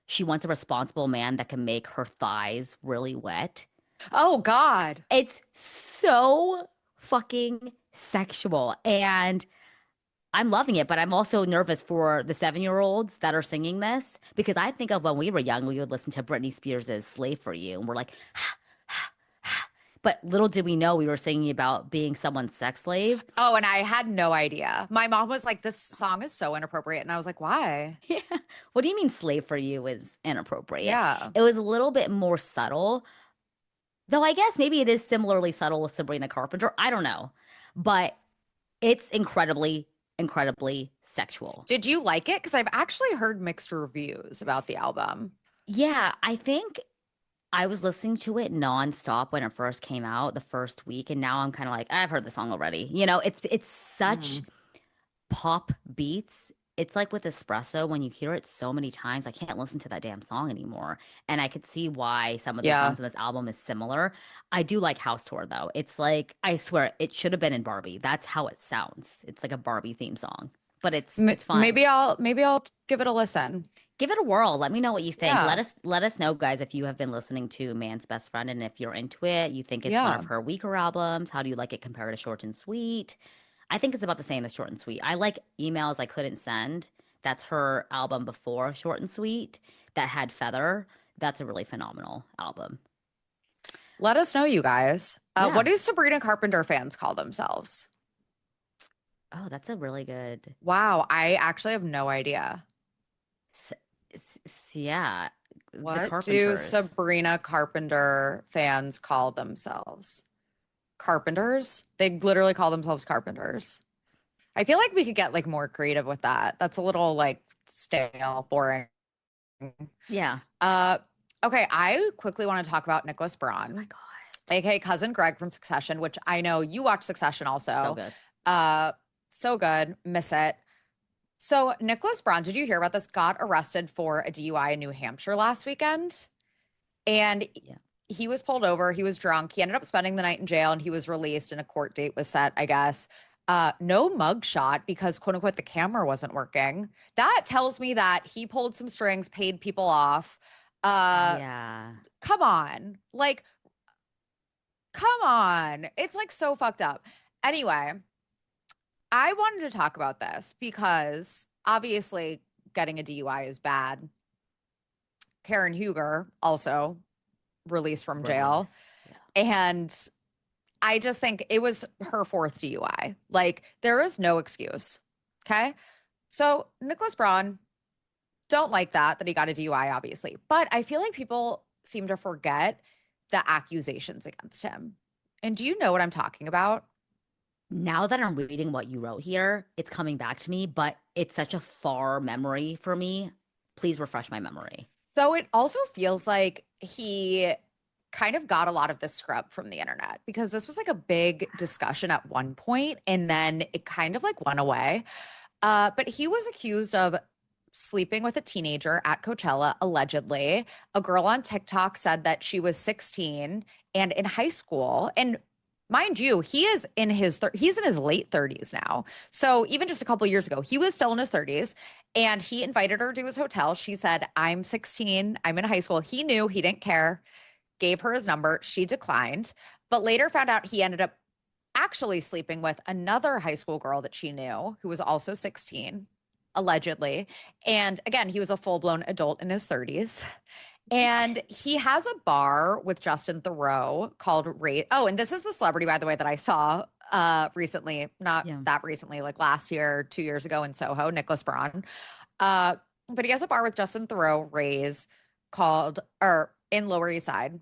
she wants a responsible man that can make her thighs really wet. Oh God. It's so fucking sexual. And I'm loving it, but I'm also nervous for the 7-year-olds that are singing this because I think of when we were young, we would listen to Britney Spears' Slave for You, and we're like, But little did we know we were singing about being someone's sex slave. Oh, and I had no idea. My mom was like, this song is so inappropriate. And I was like, why? Yeah. What do you mean slave for you is inappropriate? Yeah. It was a little bit more subtle, though I guess maybe it is similarly subtle with Sabrina Carpenter. I don't know. But it's incredibly, incredibly sexual. Did you like it? Because I've actually heard mixed reviews about the album. Yeah, I think I was listening to it nonstop when it first came out the first week, and now I'm kind of like, I've heard the song already. It's such Mhm. pop beats. It's like with espresso, when you hear it so many times, I can't listen to that damn song anymore. And I could see why some of the Yeah. songs in this album is similar. I do like House Tour though. It's like, I swear it should have been in Barbie. That's how it sounds. It's like a Barbie theme song, but it's fine. Maybe I'll give it a listen. Give it a whirl. Let me know what you think. Yeah. Let us know, guys, if you have been listening to Man's Best Friend and if you're into it. You think it's one Yeah. of her weaker albums. How do you like it compared to Short and Sweet? I think it's about the same as Short and Sweet. I like Emails I Couldn't Send. That's her album before Short and Sweet that had Feather. That's a really phenomenal album. Let us know, you guys. What Yeah. do Sabrina Carpenter fans call themselves? Oh, that's a really good. Wow, I actually have no idea. Yeah. The What do Carpenters. Sabrina Carpenter fans call themselves? Carpenters? They literally call themselves carpenters. I feel like we could get like more creative with that. That's a little like stale, boring. Yeah. Uh, okay, I quickly want to talk about Nicholas Oh my Braun, God. aka cousin Greg from Succession, which I know you watch Succession So also. good. So good, miss it. So Nicholas Braun, did you hear about this? Got arrested for a DUI in New Hampshire last weekend, and Yeah. he was pulled over. He was drunk. He ended up spending the night in jail, and he was released, and a court date was set, I guess. No mugshot because quote unquote the camera wasn't working. That tells me that he pulled some strings, paid people off. Uh, Yeah. come on. Like, come on. It's like so fucked up. Anyway, I wanted to talk about this because obviously getting a DUI is bad. Karen Huger also released from jail. Release. Yeah. And I just think it was her fourth DUI. Like, there is no excuse. Okay. So, Nicholas Braun, don't like that he got a DUI, obviously. But I feel like people seem to forget the accusations against him. And do you know what I'm talking about? Now that I'm reading what you wrote here, it's coming back to me, but it's such a far memory for me. Please refresh my memory. So, it also feels like he kind of got a lot of the scrub from the internet because this was like a big discussion at one point and then it kind of like went away. But he was accused of sleeping with a teenager at Coachella, allegedly. A girl on TikTok said that she was 16 and in high school. And mind you, he's in his late 30s now. So even just a couple years ago, he was still in his 30s and he invited her to his hotel. She said, I'm 16, I'm in high school. He knew, he didn't care, gave her his number. She declined, but later found out he ended up actually sleeping with another high school girl that she knew who was also 16, allegedly. And again, he was a full blown adult in his 30s. And he has a bar with Justin Theroux called Ray. Oh, and this is the celebrity, by the way, that I saw recently, not Yeah. that recently, like last year, 2 years ago in Soho, Nicholas Braun. But he has a bar with Justin Theroux, Ray's, called, or in Lower East Side,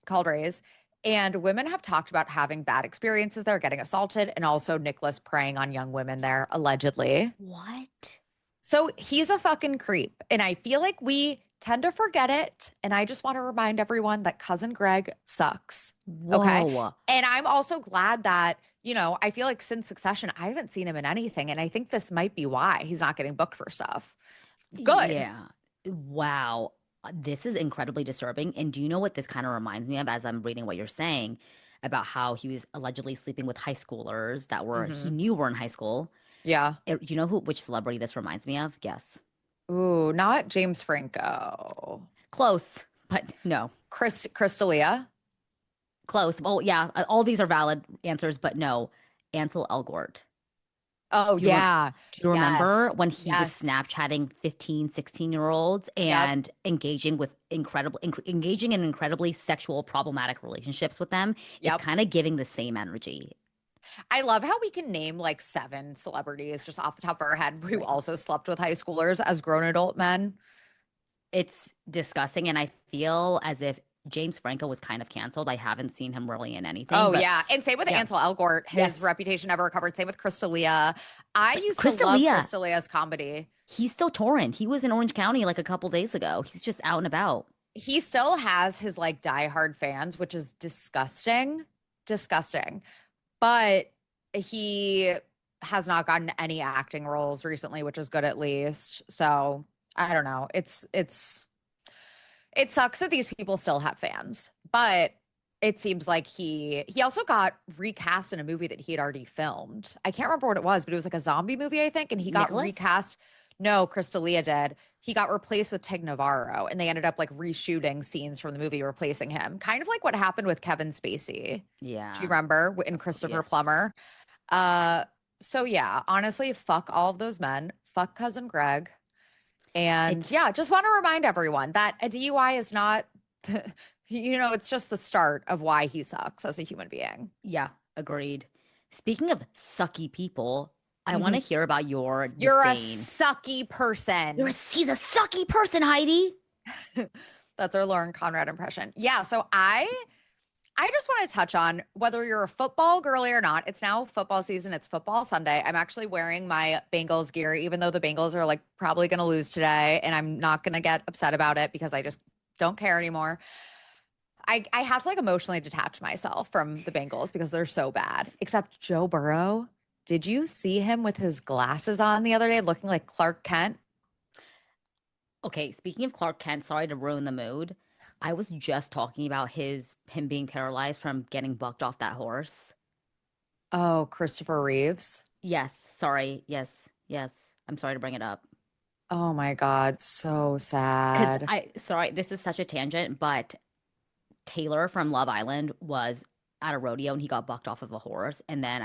called Ray's. And women have talked about having bad experiences there, getting assaulted, and also Nicholas preying on young women there, allegedly. What? So he's a fucking creep. And I feel like we tend to forget it. And I just want to remind everyone that cousin Greg sucks. Okay. Whoa. And I'm also glad that, I feel like since Succession, I haven't seen him in anything. And I think this might be why he's not getting booked for stuff. Good. Yeah. Wow. This is incredibly disturbing. And do you know what this kind of reminds me of as I'm reading what you're saying about how he was allegedly sleeping with high schoolers that he Mhm. knew were in high school? Yeah. Do you know which celebrity this reminds me of? Guess. Ooh, not James Franco. Close, but no. Crystalia. Close. Well, yeah, all these are valid answers, but no. Ansel Elgort. Oh, Do you, rem- yeah. do you remember Yes. when he was Yes. Snapchatting 15, 16-year-olds Yep. and engaging in incredibly sexual problematic relationships with them? It's Yep. kind of giving the same energy. I love how we can name like 7 celebrities just off the top of our head who Right. also slept with high schoolers as grown adult men. It's disgusting, and I feel as if James Franco was kind of canceled. I haven't seen him really in anything, Oh, but yeah. And same with yeah, Ansel Elgort. His yes. reputation never recovered. Same with Crystalia. I But used to love Crystalia, Crystalia's comedy. he's still touring. He was in Orange County like a couple days ago. He's just out and about. He still has his like diehard fans, which is disgusting. Disgusting. But he has not gotten any acting roles recently, which is good at least. So I don't know. It sucks that these people still have fans, but it seems like he also got recast in a movie that he had already filmed. I can't remember what it was, but it was like a zombie movie, I think, and he got Nicholas? recast. No, Crystalia did. He got replaced with Tig Navarro, and they ended up like reshooting scenes from the movie, replacing him. Kind of like what happened with Kevin Spacey. Do you Yeah. remember in Christopher Yes. Plummer? Uh, so yeah, honestly, fuck all of those men. Fuck cousin Greg. And It's yeah, just want to remind everyone that a DUI is not, it's just the start of why he sucks as a human being. Yeah, agreed. Speaking of sucky people, I want to Mhm. hear about your You're a disdain. sucky person. He's a sucky person, Heidi. That's our Lauren Conrad impression. Yeah, so I just want to touch on whether you're a football girly or not. It's now football season. It's football Sunday. I'm actually wearing my Bengals gear, even though the Bengals are like probably going to lose today. And I'm not going to get upset about it because I just don't care anymore. I have to like emotionally detach myself from the Bengals because they're so bad. Except Joe Burrow. Did you see him with his glasses on the other day looking like Clark Kent? Okay, speaking of Clark Kent, sorry to ruin the mood. I was just talking about him being paralyzed from getting bucked off that horse. Oh, Christopher Reeves. Yes, sorry. Yes, yes. I'm sorry to bring it up. Oh my God, so Because sad. sorry, this is such a tangent, but Taylor from Love Island was at a rodeo and he got bucked off of a horse. And then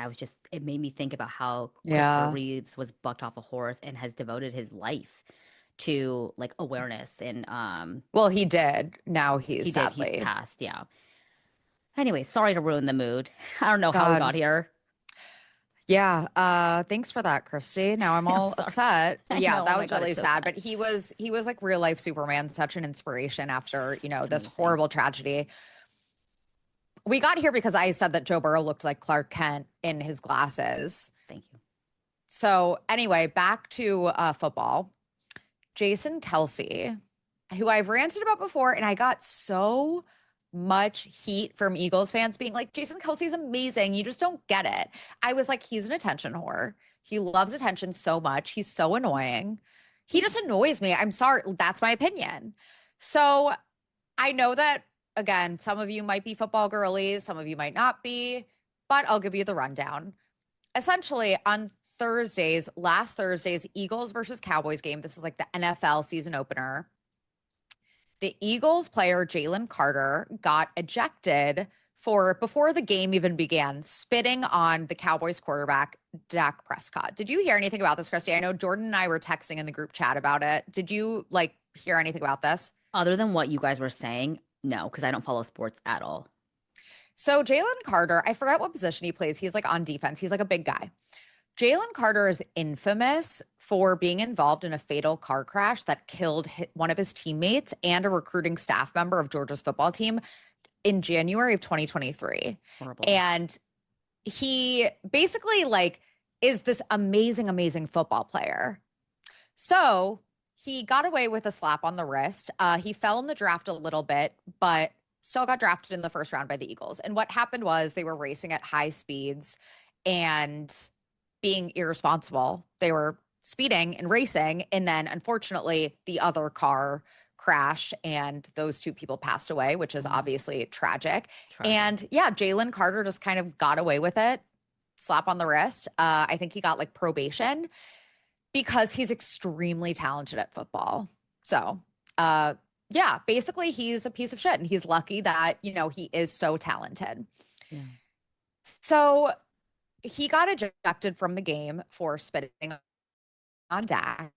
it made me think about how Christopher Yeah. Reeves was bucked off a horse and has devoted his life to like awareness. And Well, he did. Now he's he's sadly. passed. Yeah. Anyway, sorry to ruin the mood. I don't know how we got God. here. Yeah. Thanks for that, Christy. Now I'm I'm all sorry. upset. I Yeah, know. Oh that my was God, really it's so sad. sad. But he was like real life Superman, such an inspiration after, this Amazing. horrible tragedy. We got here because I said that Joe Burrow looked like Clark Kent in his glasses. Thank you. So anyway, back to football. Jason Kelce, who I've ranted about before, and I got so much heat from Eagles fans being like, Jason Kelsey's amazing. You just don't get it. I was like, he's an attention whore. He loves attention so much. He's so annoying. He just annoys me. I'm sorry. That's my opinion. So I know that, again, some of you might be football girlies, some of you might not be, but I'll give you the rundown. Essentially, on last Thursday's Eagles versus Cowboys game, this is like the NFL season opener. The Eagles player Jalen Carter got ejected for before the game even began, spitting on the Cowboys quarterback Dak Prescott. Did you hear anything about this, Christy? I know Jordan and I were texting in the group chat about it. Did you like hear anything about this? Other than what you guys were saying, no, because I don't follow sports at all. So Jalen Carter, I forgot what position he plays. He's like on defense. He's like a big guy. Jalen Carter is infamous for being involved in a fatal car crash that killed one of his teammates and a recruiting staff member of Georgia's football team in January of 2023. Horrible. And he basically like is this amazing, amazing football player. So he got away with a slap on the wrist. He fell in the draft a little bit, but still got drafted in the first round by the Eagles. And what happened was they were racing at high speeds and being irresponsible. They were speeding and racing. And then unfortunately, the other car crashed and those 2 people passed away, which is obviously tragic. And yeah, Jalen Carter just kind of got away with it. Slap on the wrist. I think he got like probation because he's extremely talented at football. So, yeah, basically he's a piece of shit and he's lucky that, he is so talented. Yeah. So he got ejected from the game for spitting on Dak.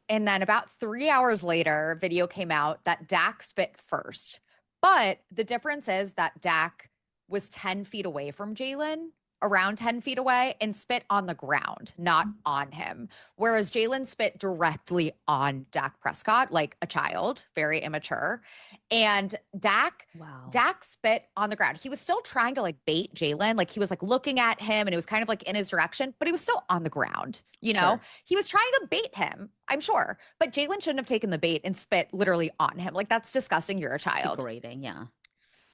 And then about 3 hours later, video came out that Dak spit first. But the difference is that Dak was 10 feet away from Jalen, around 10 feet away, and spit on the ground, not on him. Whereas Jalen spit directly on Dak Prescott, like a child, very immature. And Dak Wow. spit on the ground. He was still trying to like bait Jalen. Like he was like looking at him and it was kind of like in his direction, but he was still on the ground. You know, Sure. he was trying to bait him, I'm sure. But Jalen shouldn't have taken the bait and spit literally on him. Like that's disgusting. You're a It's child. degrading. Yeah.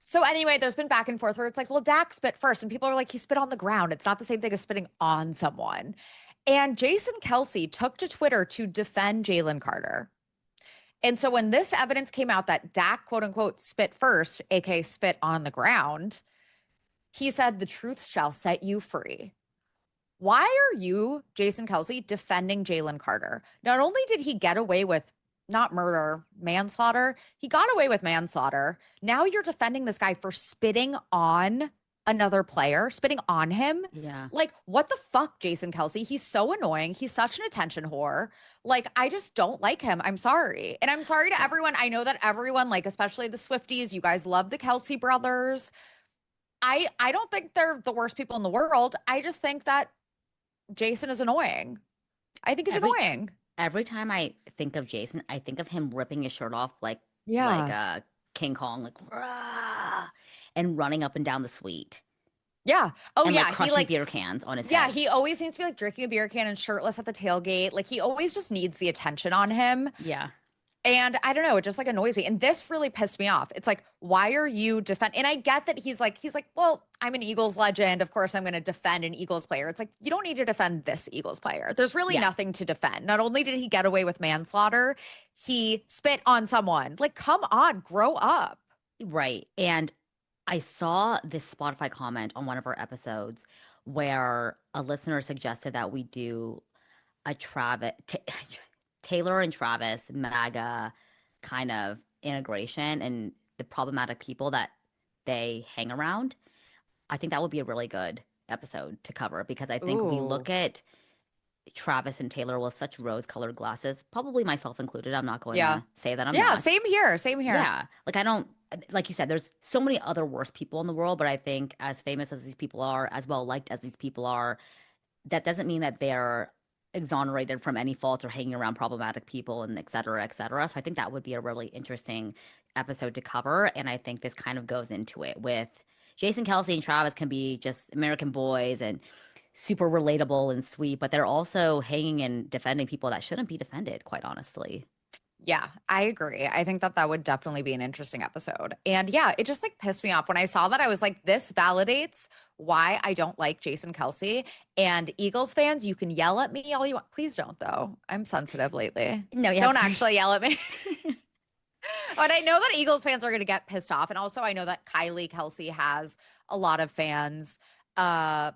So anyway, there's been back and forth where it's like, well, Dak spit first. And people are like, he spit on the ground. It's not the same thing as spitting on someone. And Jason Kelce took to Twitter to defend Jalen Carter. And so when this evidence came out that Dak, quote unquote, spit first, aka spit on the ground, he said, the truth shall set you free. Why are you, Jason Kelce, defending Jalen Carter? Not only did he get away with not murder, manslaughter, he got away with manslaughter. Now you're defending this guy for spitting on another player, spitting on him. Yeah. Like, what the fuck, Jason Kelce? He's so annoying. He's such an attention whore. Like, I just don't like him. I'm sorry. And I'm sorry to everyone. I know that everyone, like, especially the Swifties, you guys love the Kelce brothers. I don't think they're the worst people in the world. I just think that Jason is annoying. I think he's annoying. Every time I think of Jason, I think of him ripping his shirt off like Yeah. King Kong, like rah, and running up and down the suite Yeah. Oh, and like yeah. He crushing like, beer cans on his yeah, head. he always needs to be like drinking a beer can and shirtless at the tailgate. Like, he always just needs the attention on him. Yeah. And I don't know, it just like annoys me. And this really pissed me off. It's like, why are you defend? And I get that he's like, well, I'm an Eagles legend. Of course, I'm going to defend an Eagles player. It's like, you don't need to defend this Eagles player. There's really Yeah. nothing to defend. Not only did he get away with manslaughter, he spit on someone. Like, come on, grow up. Right. And I saw this Spotify comment on one of our episodes where a listener suggested that we do a Taylor and Travis MAGA kind of integration and the problematic people that they hang around. I think that would be a really good episode to cover because I think we Ooh. look at Travis and Taylor with such rose-colored glasses, probably myself included. I'm not going Yeah. to say that I'm Yeah. not. Same here. Same here. Yeah. Like I don't like you said, there's so many other worse people in the world, but I think as famous as these people are, as well liked as these people are, that doesn't mean that they're exonerated from any fault or hanging around problematic people and et cetera, et cetera. So I think that would be a really interesting episode to cover. And I think this kind of goes into it with Jason Kelce and Travis can be just American boys and super relatable and sweet, but they're also hanging and defending people that shouldn't be defended, quite honestly. Yeah, I agree. I think that that would definitely be an interesting episode. And yeah, it just like pissed me off when I saw that. I was like, this validates why I don't like Jason Kelce. And Eagles fans, you can yell at me all you want. Please don't, though. I'm sensitive lately. No, you Don't have actually yell at me. But I know that Eagles fans are going to get pissed off. And also, I know that Kylie Kelsey has a lot of fans. Uh,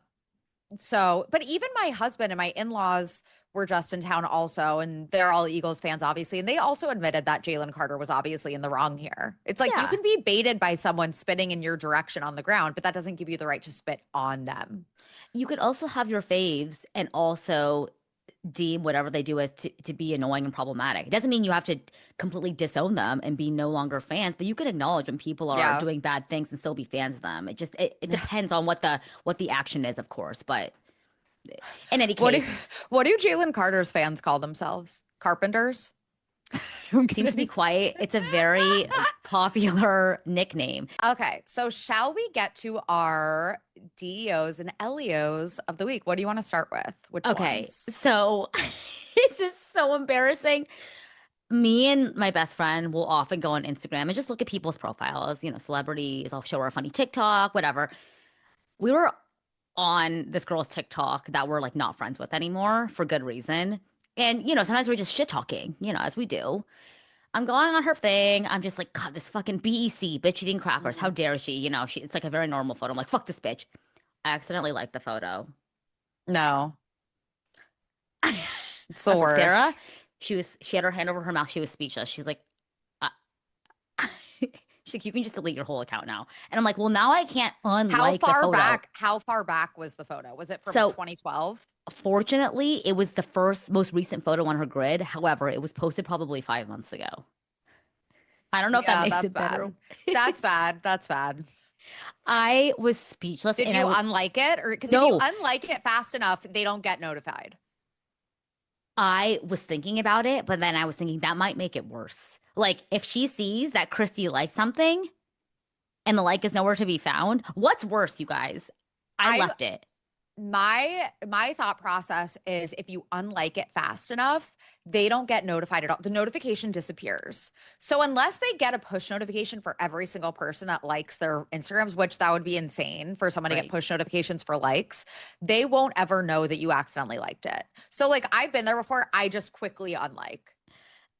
but even my husband and my in-laws were just in town also, and they're all Eagles fans, obviously. And they also admitted that Jalen Carter was obviously in the wrong here. It's like you yeah. can be baited by someone spitting in your direction on the ground, but that doesn't give you the right to spit on them. You could also have your faves and also deem whatever they do as to be annoying and problematic. It doesn't mean you have to completely disown them and be no longer fans, but you can acknowledge when people are Yeah. doing bad things and still be fans of them. It depends on what the action is, of course. But in any What do case, what do Jalen Carter's fans call themselves? Carpenters? I'm it seems to be kidding. quiet. It's a very popular nickname. Okay, so shall we get to our DEOs and LEOs of the week? What do you want to start with? Which Okay, ones? so this is so embarrassing. Me and my best friend will often go on Instagram and just look at people's profiles, celebrities. I'll show her a funny TikTok, whatever. We were on this girl's TikTok that we're like not friends with anymore for good reason. And, sometimes we're just shit talking, as we do. I'm going on her thing. I'm just like, God, this fucking BEC, bitch eating crackers. How Mm. dare she? It's like a very normal photo. I'm like, fuck this bitch. I accidentally liked the photo. No, I it's the was like, Sarah, worst. she had her hand over her mouth. She was speechless. She's like, uh, She's like, you can just delete your whole account now. And I'm like, well, now I can't unlike the photo. How far back was the photo? Was it from So 2012? fortunately, it was the most recent photo on her grid. However, it was posted probably 5 months ago. I don't know if that Yeah, makes that's it better. bad. That's bad. That's bad. I was speechless. Did and you I was unlike it? Or because if you no, unlike it fast enough, they don't get notified. I was thinking about it, but then I was thinking that might make it worse. Like if she sees that Christy liked something and the like is nowhere to be found, what's worse, you guys? I I left it. my thought process is if you unlike it fast enough, they don't get notified at all. The notification disappears. So unless they get a push notification for every single person that likes their Instagrams, which that would be insane for someone to get Right. push notifications for likes, they won't ever know that you accidentally liked it. So like I've been there before. I just quickly unlike.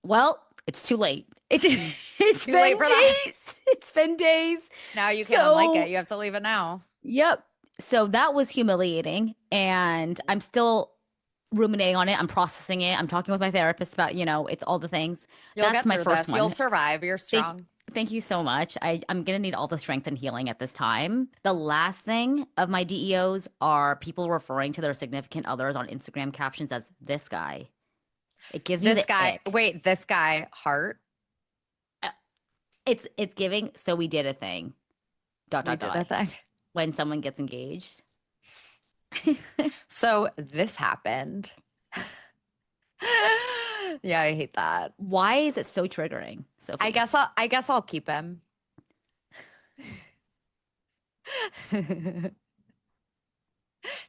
Well, it's too late. It's Too been late for that. days. It's been days. Now you can't unlike it. So, You have to leave it now. yep. So that was humiliating. And I'm still ruminating on it. I'm processing it. I'm talking with my therapist about, it's all the things. You'll That's get my through first this. one. You'll survive. You're Thank, strong. thank you so much. I'm going to need all the strength and healing at this time. The last thing of my DEOs are people referring to their significant others on Instagram captions as this guy. It gives me This the guy, ick. wait, this guy, heart. It's giving. So we did a thing. Dot We dot did dot. a thing. When someone gets engaged. So this happened. Yeah, I hate that. Why is it so triggering? Sophie? I guess I'll keep him.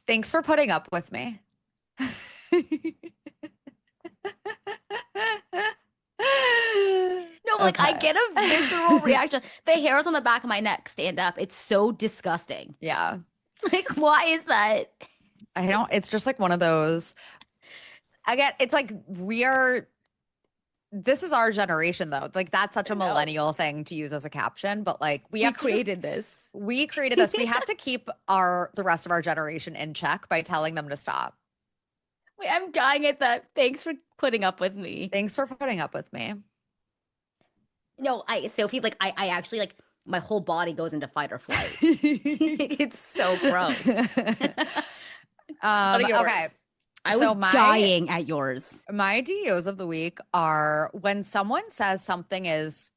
Thanks for putting up with me. No, like I Okay. get a visceral reaction. The hairs on the back of my neck stand up. It's so disgusting. Yeah. Like, why is that? I don't, it's just like one of those. Again, it's like this is our generation though. Like that's such a No. millennial thing to use as a caption, but like we We have to just created this. we created this. We have to keep the rest of our generation in check by telling them to stop. Wait, I'm dying at that. Thanks for putting up with me. Thanks for putting up with me. No, Sophie, like I actually like my whole body goes into fight or flight. It's so gross. What are yours? Okay. I So was dying at yours. My DEOs of the week are when someone says something is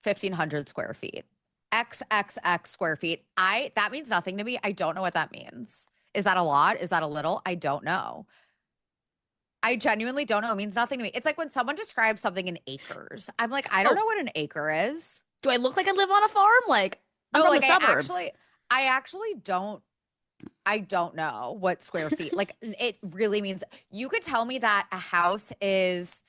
1,500 square feet, XXX square feet. That means nothing to me. I don't know what that means. Is that a lot? Is that a little? I don't know. I genuinely don't know. It means nothing to me. It's like when someone describes something in acres. I'm like, I don't know what an acre is. Do I look like I live on a farm? Like I'm No, from like the suburbs. I actually don't. I don't know what square feet. Like it really means you could tell me that a house is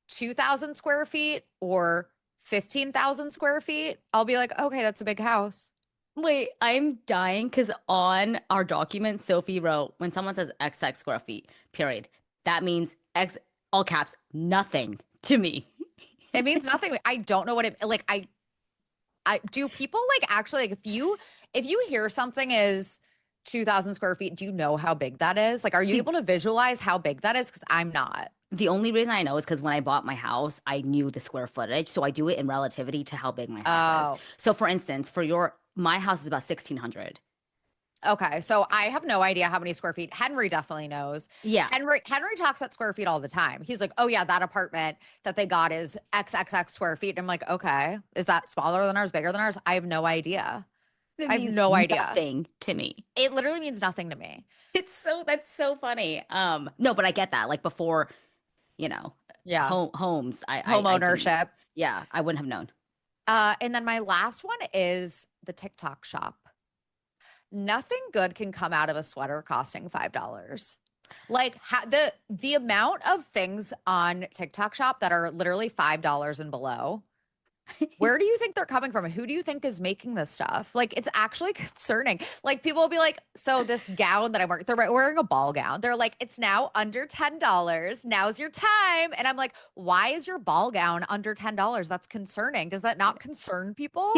2,000 square feet or 15,000 square feet. I'll be like, okay, that's a big house. Wait, I'm dying because on our document, Sophie wrote when someone says XX square feet, period. That means X, all caps, nothing to me. It means nothing. I don't know what it like. I do people like actually like if you hear something is 2,000 square feet, do you know how big that is? Like, are you able to visualize how big that is? Because I'm not. The only reason I know is because when I bought my house, I knew the square footage. So I do it in relativity to how big my house is. So for instance, my house is about 1,600. Okay. So I have no idea how many square feet. Henry definitely knows. Yeah. Henry talks about square feet all the time. He's like, oh yeah, that apartment that they got is XXX square feet. And I'm like, okay. Is that smaller than ours, bigger than ours? I have no idea. I have no idea. Nothing to me. It literally means nothing to me. That's so funny. No, but I get that. Like before, Yeah. homes, Home ownership. Yeah, I wouldn't have known. And then my last one is the TikTok shop. Nothing good can come out of a sweater costing $5. Like the amount of things on TikTok shop that are literally $5 and below. Where do you think they're coming from? Who do you think is making this stuff? Like, it's actually concerning. Like, people will be like, so this gown that I'm wearing, they're wearing a ball gown. They're like, it's now under $10. Now's your time. And I'm like, why is your ball gown under $10? That's concerning. Does that not concern people?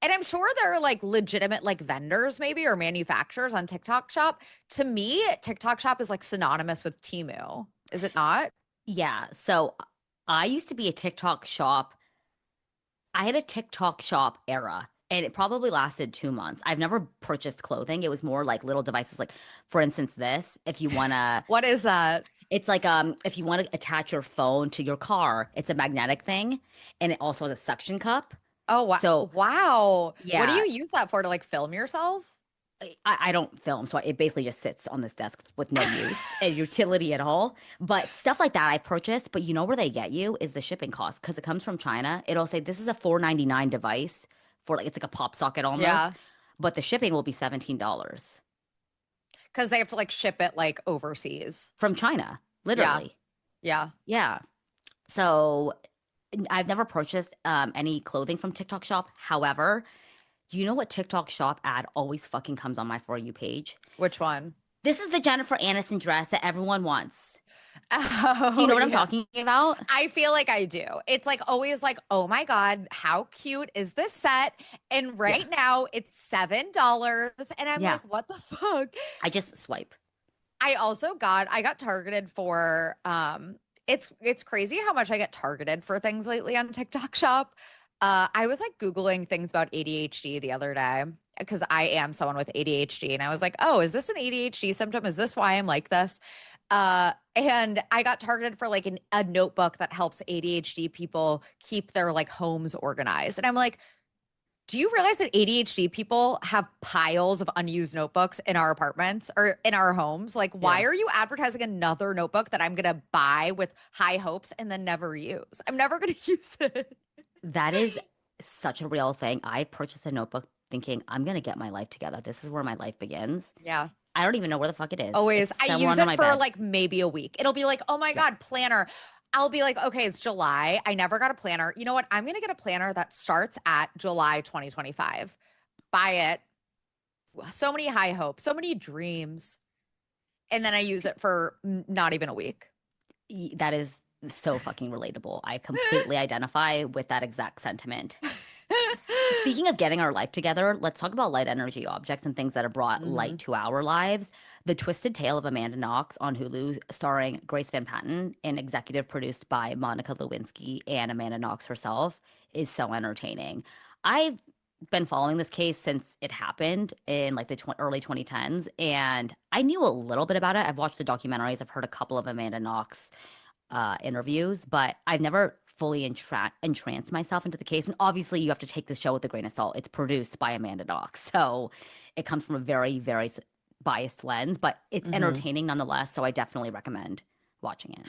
And I'm sure there are like legitimate like vendors maybe or manufacturers on TikTok shop. To me, TikTok shop is like synonymous with Temu. Is it not? Yeah. So I used to be a TikTok shop I had a TikTok shop era and it probably lasted 2 months. I've never purchased clothing. It was more like little devices, like for instance, this. If you wanna, What is that? it's like if you want to attach your phone to your car, it's a magnetic thing, and it also has a suction cup. Oh, wow. So Wow. What do yeah, you use that for, to like film yourself? I don't film, so it basically just sits on this desk with no use and utility at all. But stuff like that I purchased, but you know where they get you is the shipping cost because it comes from China. It'll say this is a 4.99 device for like it's like a pop socket almost, Yeah. but the shipping will be $17 Because they have to like ship it like overseas. from China, Yeah. literally. Yeah. Yeah. So I've never purchased any clothing from TikTok Shop. However, do you know what TikTok Shop ad always fucking comes on my For You page? Which one? This is the Jennifer Aniston dress that everyone wants. Do you Oh, know what I'm yeah. talking about? I feel like I do. It's like always like, oh my God, how cute is this set? And Yeah. right now it's $7. And I'm Yeah. like, what the fuck? I just swipe. I got targeted for it's crazy how much I get targeted for things lately on TikTok Shop. I was like Googling things about ADHD the other day because I am someone with ADHD. And I was like, oh, is this an ADHD symptom? Is this why I'm like this? And I got targeted for like a notebook that helps ADHD people keep their like homes organized. And I'm like, do you realize that ADHD people have piles of unused notebooks in our apartments or in our homes? Like, why Yeah. are you advertising another notebook that I'm going to buy with high hopes and then never use? I'm never going to use it. That is such a real thing. I purchased a notebook thinking I'm gonna get my life together. This is where my life begins. Yeah. I don't even know where the fuck it is. Always. It's I somewhere use under it my for bed. like maybe a week. It'll be like, oh my Yeah. God, planner. I'll be like, okay, it's July. I never got a planner. You know what? I'm going to get a planner that starts at July 2025. Buy it. So many high hopes, so many dreams. And then I use it for not even a week. That is so fucking relatable. I completely identify with that exact sentiment. Speaking of getting our life together, let's talk about light energy objects and things that have brought light Mhm. to our lives. The Twisted Tale of Amanda Knox on Hulu, starring Grace Van Patten and executive produced by Monica Lewinsky and Amanda Knox herself, is so entertaining. I've been following this case since it happened in like the early 2010s, and I knew a little bit about it. I've watched the documentaries, I've heard a couple of Amanda Knox interviews, but I've never fully entranced myself into the case. And obviously, you have to take the show with a grain of salt. It's produced by Amanda Knox, so it comes from a very, very biased lens, but it's Mhm. entertaining nonetheless. So I definitely recommend watching it.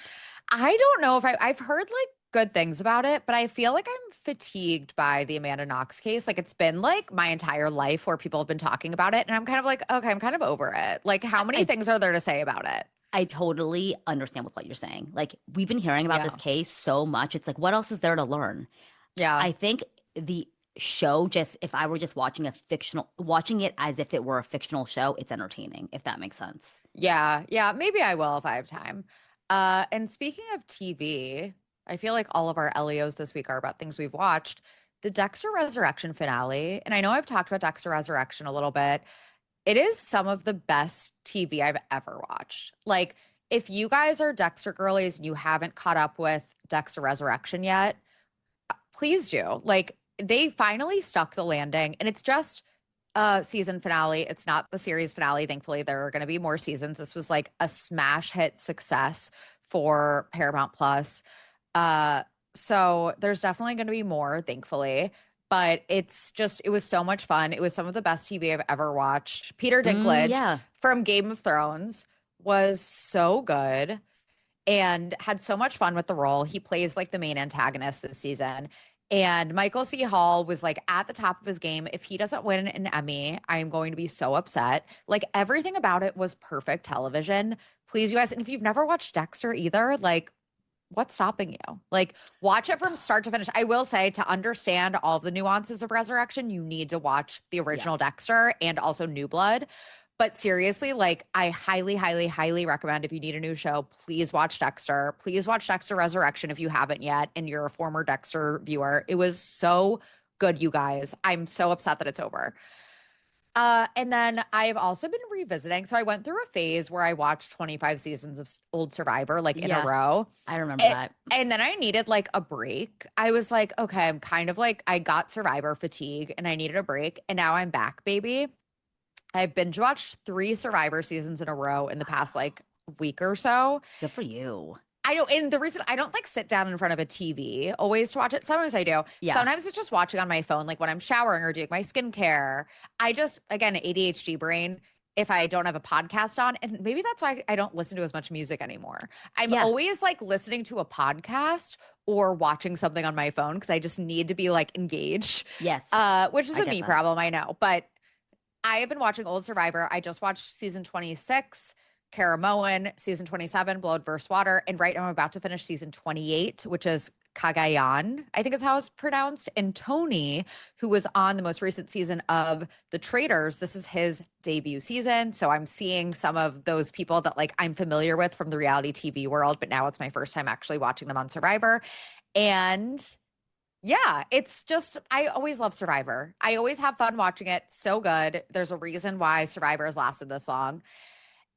I don't know if I've heard like good things about it, but I feel like I'm fatigued by the Amanda Knox case. Like it's been like my entire life where people have been talking about it. And I'm kind of like, okay, I'm kind of over it. Like, how many I things are there to say about it? I totally understand with what you're saying. Like we've been hearing about this Yeah. case so much. It's like, what else is there to learn? Yeah. I think the show just if I were just watching it as if it were a fictional show, it's entertaining, if that makes sense. Yeah. Yeah. Maybe I will if I have time. And speaking of TV, I feel like all of our LEOs this week are about things we've watched. The Dexter Resurrection finale, and I know I've talked about Dexter Resurrection a little bit. It is some of the best TV I've ever watched. Like, if you guys are Dexter girlies and you haven't caught up with Dexter Resurrection yet, please do. Like, they finally stuck the landing, and it's just a season finale. It's not the series finale. Thankfully, there are going to be more seasons. This was like a smash hit success for Paramount Plus. Uh, so there's definitely going to be more, thankfully. But it was so much fun. It was some of the best TV I've ever watched. Peter Dinklage Yeah. from Game of Thrones was so good and had so much fun with the role. He plays like the main antagonist this season. And Michael C. Hall was like at the top of his game. If he doesn't win an Emmy, I am going to be so upset. Like everything about it was perfect television. Please, you guys. And if you've never watched Dexter either, like what's stopping you? Like, watch it from start to finish. I will say to understand all the nuances of Resurrection, you need to watch the Yeah. original Dexter and also New Blood. But seriously, like, I highly, highly, highly recommend if you need a new show, please watch Dexter. Please watch Dexter Resurrection if you haven't yet and you're a former Dexter viewer. It was so good, you guys. I'm so upset that it's over. And then I've also been revisiting. So I went through a phase where I watched 25 seasons of old Survivor like in a Yeah, row. I remember It, that. and then I needed like a break. I was like, okay, I'm kind of like, I got Survivor fatigue and I needed a break. And now I'm back, baby. I've binge watched 3 Survivor seasons in a row in the past Wow. like week or so. Good for you. I don't, and the reason I don't like sit down in front of a TV always to watch it. Sometimes I do. Yeah. Sometimes it's just watching on my phone, like when I'm showering or doing my skincare. I just, again, ADHD brain, if I don't have a podcast on, and maybe that's why I don't listen to as much music anymore. I'm Yeah. always like listening to a podcast or watching something on my phone because I just need to be like engaged, Yes. which is I a get me that. problem, I know. But I have been watching old Survivor. I just watched season 26, Kara Moen, season 27, Blood vs. Water. And right now I'm about to finish season 28, which is Cagayan, I think is how it's pronounced. And Tony, who was on the most recent season of The Traitors, this is his debut season. So I'm seeing some of those people that like I'm familiar with from the reality TV world, but now it's my first time actually watching them on Survivor. And yeah, it's just, I always love Survivor. I always have fun watching it. So good. There's a reason why Survivor has lasted this long.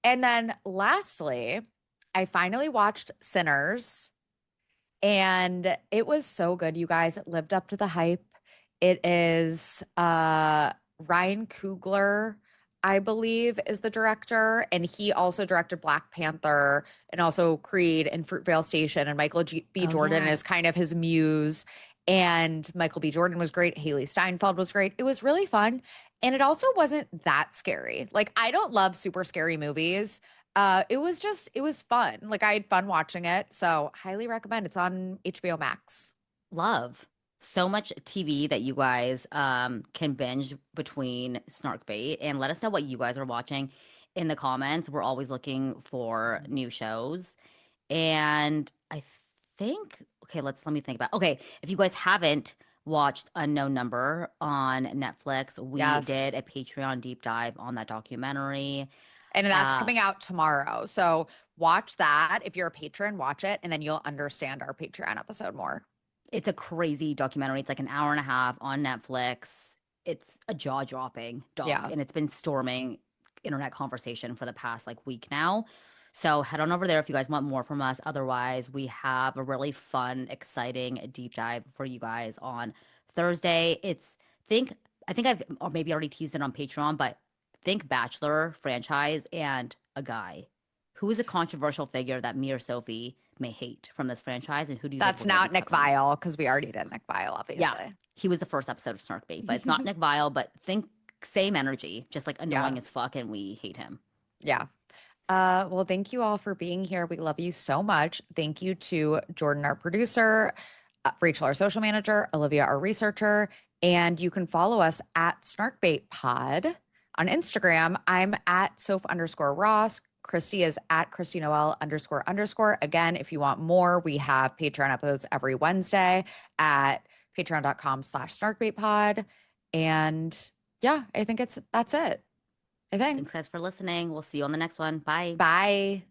And then lastly, I finally watched Sinners and it was so good, you guys. It lived up to the hype. It is Ryan Coogler, I believe, is the director. And he also directed Black Panther and also Creed and Fruitvale Station. And B. Oh, Jordan yeah. is kind of his muse. And Michael B. Jordan was great. Haley Steinfeld was great. It was really fun. And it also wasn't that scary. Like, I don't love super scary movies. It was fun. Like, I had fun watching it. So, highly recommend. It's on HBO Max. Love. So much TV that you guys can binge between Snark Bait, and let us know what you guys are watching in the comments. We're always looking for new shows. And I think, okay, let me think about. Okay, if you guys haven't watched Unknown Number on Netflix, we Yes. did a Patreon deep dive on that documentary. And that's Uh, coming out tomorrow. So, watch that. If you're a patron, watch it. And then you'll understand our Patreon episode more. it's a crazy documentary. It's like an hour and a half on Netflix. It's a jaw-dropping doc, Yeah. and it's been storming internet conversation for the past like week now. So head on over there if you guys want more from us. Otherwise, we have a really fun, exciting deep dive for you guys on Thursday. Think I think I've or maybe already teased it on Patreon, but think Bachelor franchise and a guy who is a controversial figure that me or Sophie may hate from this franchise, and who do you think That's we're going to be not Nick covering? Vile because we already did Nick Vile, Yeah, obviously. he was the first episode of Snarkbait, but it's not Nick Vile, but think same energy, just like annoying Yeah. as fuck, and we hate him. Yeah. Well, thank you all for being here. We love you so much. Thank you to Jordan, our producer, Rachel, our social manager, Olivia, our researcher, and you can follow us at Snarkbait Pod on Instagram. I'm at Soph_Ross. Christy is at Christy Noel __. Again, if you want more, we have Patreon episodes every Wednesday at patreon.com/snarkbaitpod. And yeah, I think that's it. I think. Thanks, guys, for listening. We'll see you on the next one. Bye. Bye.